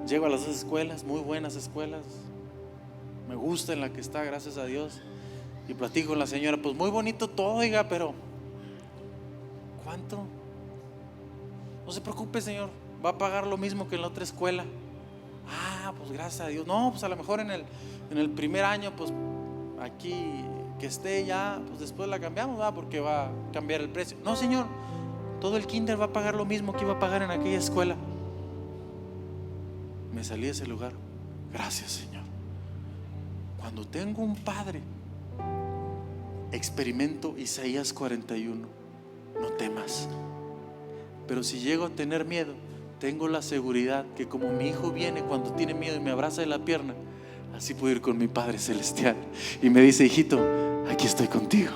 Llego a las dos escuelas, muy buenas escuelas, me gusta en la que está, gracias a Dios. Y platico con la señora: pues muy bonito todo, oiga, pero ¿cuánto? No se preocupe, señor, va a pagar lo mismo que en la otra escuela. Ah, pues gracias a Dios. No, pues a lo mejor en el primer año pues aquí que esté ya, pues después la cambiamos, ¿verdad? Porque va a cambiar el precio. No, Señor, todo el kinder va a pagar lo mismo que iba a pagar en aquella escuela. Me salí de ese lugar. Gracias, Señor. Cuando tengo un padre, experimento Isaías 41. No temas. Pero si llego a tener miedo, tengo la seguridad que como mi hijo viene cuando tiene miedo y me abraza de la pierna, así puedo ir con mi Padre Celestial y me dice: hijito, aquí estoy contigo.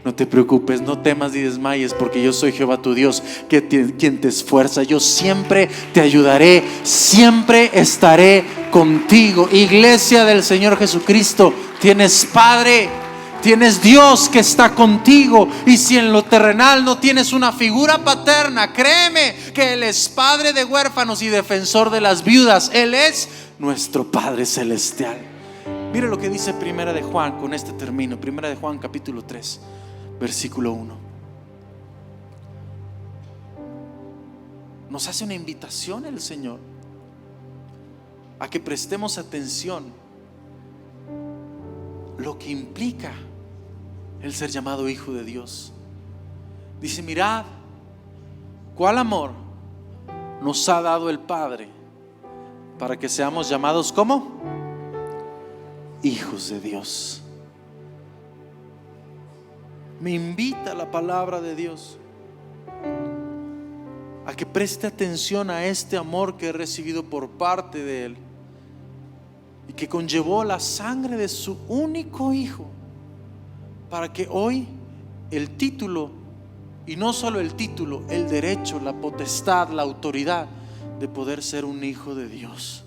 No te preocupes, no temas ni desmayes, porque yo soy Jehová tu Dios, quien te esfuerza. Yo siempre te ayudaré, siempre estaré contigo. Iglesia del Señor Jesucristo, tienes Padre, tienes Dios que está contigo. Y si en lo terrenal no tienes una figura paterna, créeme que Él es Padre de huérfanos y defensor de las viudas. Él es nuestro Padre Celestial. Mire lo que dice Primera de Juan, con este termino. Primera de Juan capítulo 3 versículo 1. Nos hace una invitación el Señor a que prestemos atención lo que implica el ser llamado hijo de Dios. Dice: mirad cuál amor nos ha dado el Padre para que seamos llamados ¿cómo? Hijos de Dios. Me invita la palabra de Dios a que preste atención a este amor que he recibido por parte de Él y que conllevó la sangre de su único Hijo, para que hoy el título, y no solo el título, el derecho, la potestad, la autoridad de poder ser un hijo de Dios.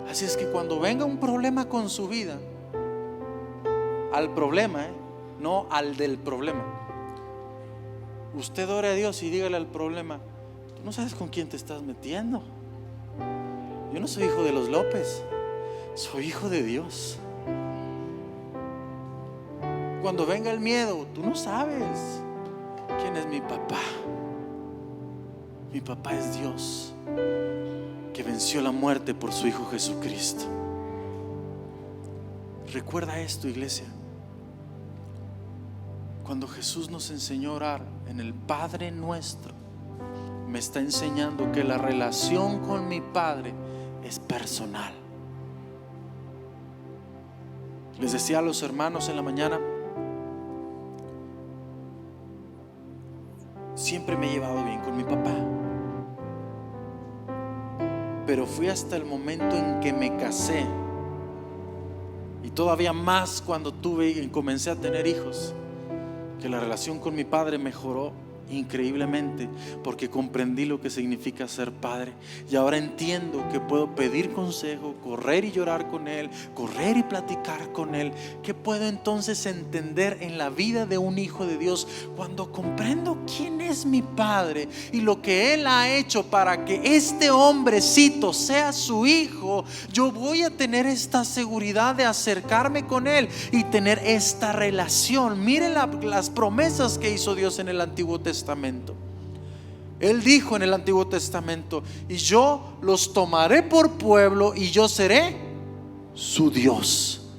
Así es que cuando venga un problema con su vida, al problema, no al del problema, usted ore a Dios y dígale al problema: tú no sabes con quién te estás metiendo. Yo no soy hijo de los López, soy hijo de Dios. Cuando venga el miedo, tú no sabes quién es mi papá. Mi papá es Dios, que venció la muerte por su Hijo Jesucristo. Recuerda esto, iglesia. Cuando Jesús nos enseñó a orar en el Padre Nuestro, me está enseñando que la relación con mi Padre es personal. Les decía a los hermanos en la mañana, siempre me he llevado bien con mi papá, pero fui hasta el momento en que me casé, y todavía más cuando comencé a tener hijos, que la relación con mi padre mejoró increíblemente, porque comprendí lo que significa ser padre. Y ahora entiendo que puedo pedir consejo, correr y llorar con él, correr y platicar con él. Que puedo entonces entender en la vida de un hijo de Dios cuando comprendo quién es mi padre y lo que él ha hecho para que este hombrecito sea su hijo. Yo voy a tener esta seguridad de acercarme con él y tener esta relación. Miren las promesas que hizo Dios en el Antiguo Testamento. Él dijo en el Antiguo Testamento: y yo los tomaré por pueblo y yo seré su Dios.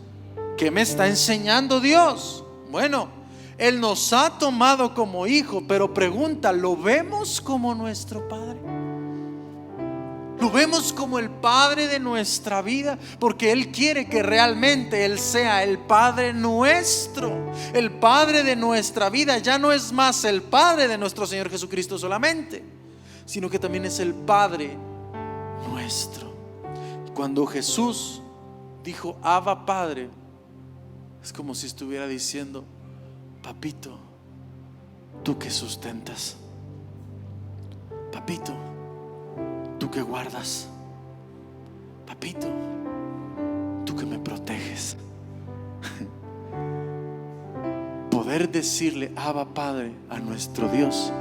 ¿Qué me está enseñando Dios? Bueno, Él nos ha tomado como hijo, pero pregunta, ¿lo vemos como nuestro Padre? ¿Lo vemos como el Padre de nuestra vida? Porque Él quiere que realmente Él sea el Padre nuestro, el Padre de nuestra vida. Ya no es más el Padre de nuestro Señor Jesucristo solamente, sino que también es el Padre nuestro. Cuando Jesús dijo Abba Padre, es como si estuviera diciendo: papito, tú que sustentas, papito, tú que guardas, papito, tú que me proteges. Poder decirle Abba Padre a nuestro Dios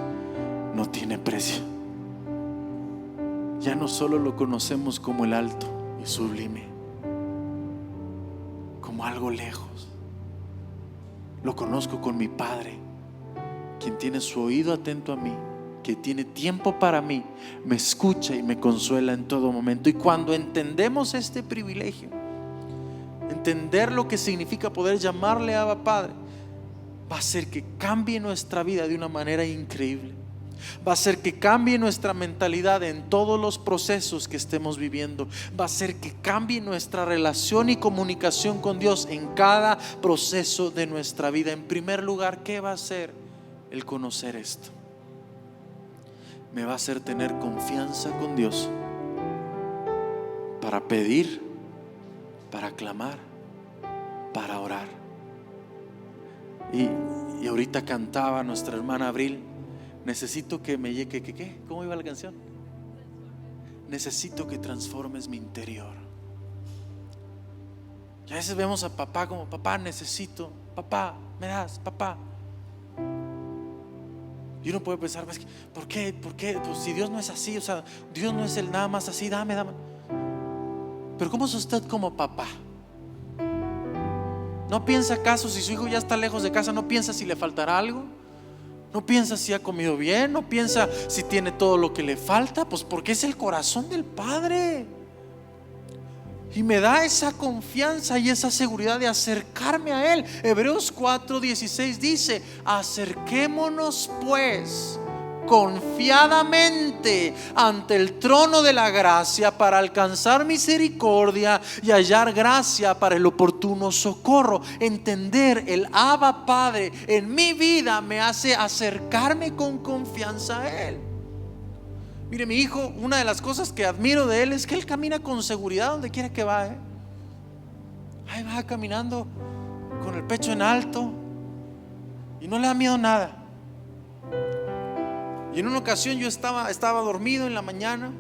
no tiene precio. Ya no solo lo conocemos como el alto y sublime, como algo lejos. Lo conozco con mi Padre, quien tiene su oído atento a mí, que tiene tiempo para mí, me escucha y me consuela en todo momento. Y cuando entendemos este privilegio, entender lo que significa poder llamarle Abba Padre, va a hacer que cambie nuestra vida de una manera increíble. Va a hacer que cambie nuestra mentalidad en todos los procesos que estemos viviendo. Va a hacer que cambie nuestra relación y comunicación con Dios en cada proceso de nuestra vida. En primer lugar, ¿qué va a hacer el conocer esto? Me va a hacer tener confianza con Dios para pedir, para clamar, para orar. Y ahorita cantaba nuestra hermana Abril, necesito que me llegue, ¿qué? ¿Cómo iba la canción? Necesito que transformes mi interior. Y a veces vemos a papá como, papá necesito, papá me das, papá. Y uno puede pensar, ¿por qué? Pues si Dios no es así, o sea, Dios no es el nada más así, dame. Pero ¿cómo es usted como papá? ¿No piensa acaso si su hijo ya está lejos de casa? ¿No piensa si le faltará algo? ¿No piensa si ha comido bien? ¿No piensa si tiene todo lo que le falta? Pues porque es el corazón del Padre. Y me da esa confianza y esa seguridad de acercarme a Él. Hebreos 4:16 dice: acerquémonos pues confiadamente ante el trono de la gracia para alcanzar misericordia y hallar gracia para el oportuno socorro. Entender el Abba Padre en mi vida me hace acercarme con confianza a Él. Mire, mi hijo, una de las cosas que admiro de él es que él camina con seguridad donde quiera que va, Ahí va caminando con el pecho en alto y no le da miedo nada. Y en una ocasión yo estaba dormido en la mañana,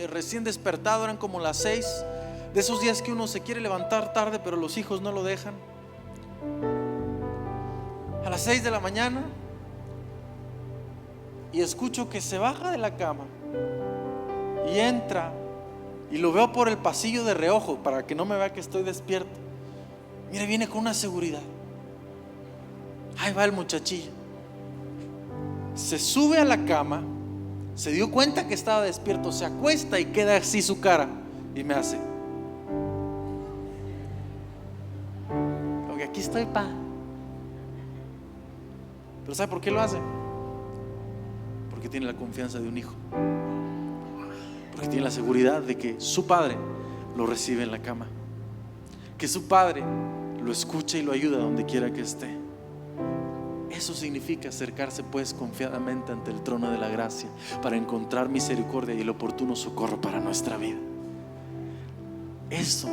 recién despertado, eran como las 6, de esos días que uno se quiere levantar tarde pero los hijos no lo dejan. A las 6 de la mañana, y escucho que se baja de la cama y entra, y lo veo por el pasillo de reojo para que no me vea que estoy despierto. Mire, viene con una seguridad. Ahí va el muchachillo. Se sube a la cama, se dio cuenta que estaba despierto, se acuesta y queda así su cara y me hace: porque aquí estoy, pa. Pero ¿sabe por qué lo hace? Porque tiene la confianza de un hijo, porque tiene la seguridad de que su padre lo recibe en la cama, que su padre lo escucha y lo ayuda donde quiera que esté. Eso significa acercarse pues confiadamente ante el trono de la gracia para encontrar misericordia y el oportuno socorro para nuestra vida. Eso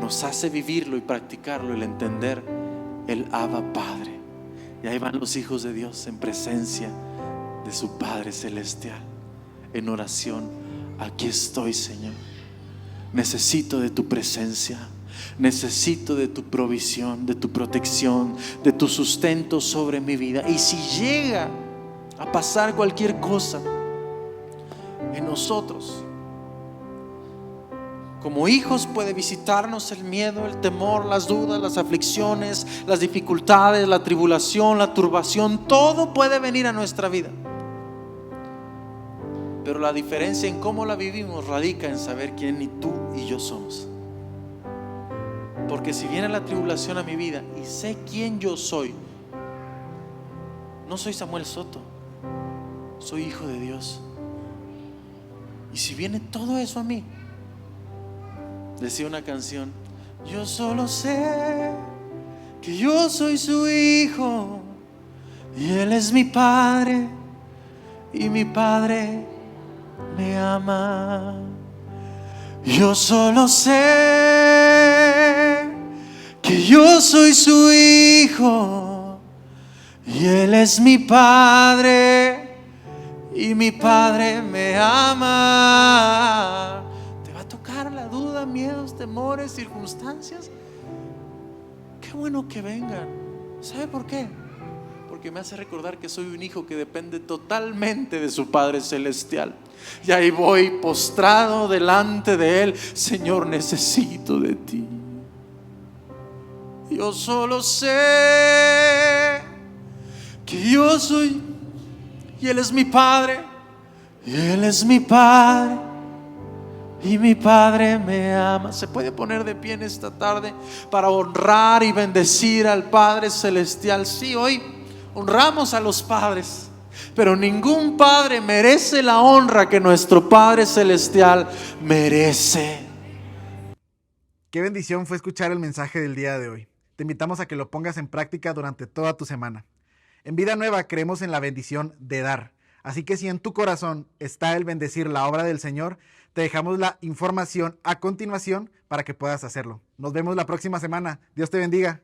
nos hace vivirlo y practicarlo, el entender el Abba Padre. Y ahí van los hijos de Dios en presencia de su Padre celestial, en oración: aquí estoy, Señor, necesito de tu presencia, necesito de tu provisión, de tu protección, de tu sustento sobre mi vida. Y si llega a pasar cualquier cosa en nosotros, como hijos puede visitarnos el miedo, el temor, las dudas, las aflicciones, las dificultades, la tribulación, la turbación. Todo puede venir a nuestra vida, pero la diferencia en cómo la vivimos radica en saber quién y tú y yo somos. Porque si viene la tribulación a mi vida y sé quién yo soy, no soy Samuel Soto, soy hijo de Dios. Y si viene todo eso a mí, decía una canción: yo solo sé que yo soy su hijo y Él es mi Padre y mi Padre me ama. Yo solo sé que yo soy su hijo y Él es mi Padre y mi Padre me ama. Te va a tocar la duda, miedos, temores, circunstancias. Qué bueno que vengan. ¿Sabe por qué? Porque me hace recordar que soy un hijo que depende totalmente de su Padre celestial. Y ahí voy postrado delante de Él: Señor, necesito de ti. Yo solo sé que yo soy, y Él es mi Padre, y Él es mi Padre, y mi Padre me ama. Se puede poner de pie en esta tarde para honrar y bendecir al Padre Celestial. Sí, hoy honramos a los padres, pero ningún padre merece la honra que nuestro Padre Celestial merece. Qué bendición fue escuchar el mensaje del día de hoy. Te invitamos a que lo pongas en práctica durante toda tu semana. En Vida Nueva creemos en la bendición de dar. Así que si en tu corazón está el bendecir la obra del Señor, te dejamos la información a continuación para que puedas hacerlo. Nos vemos la próxima semana. Dios te bendiga.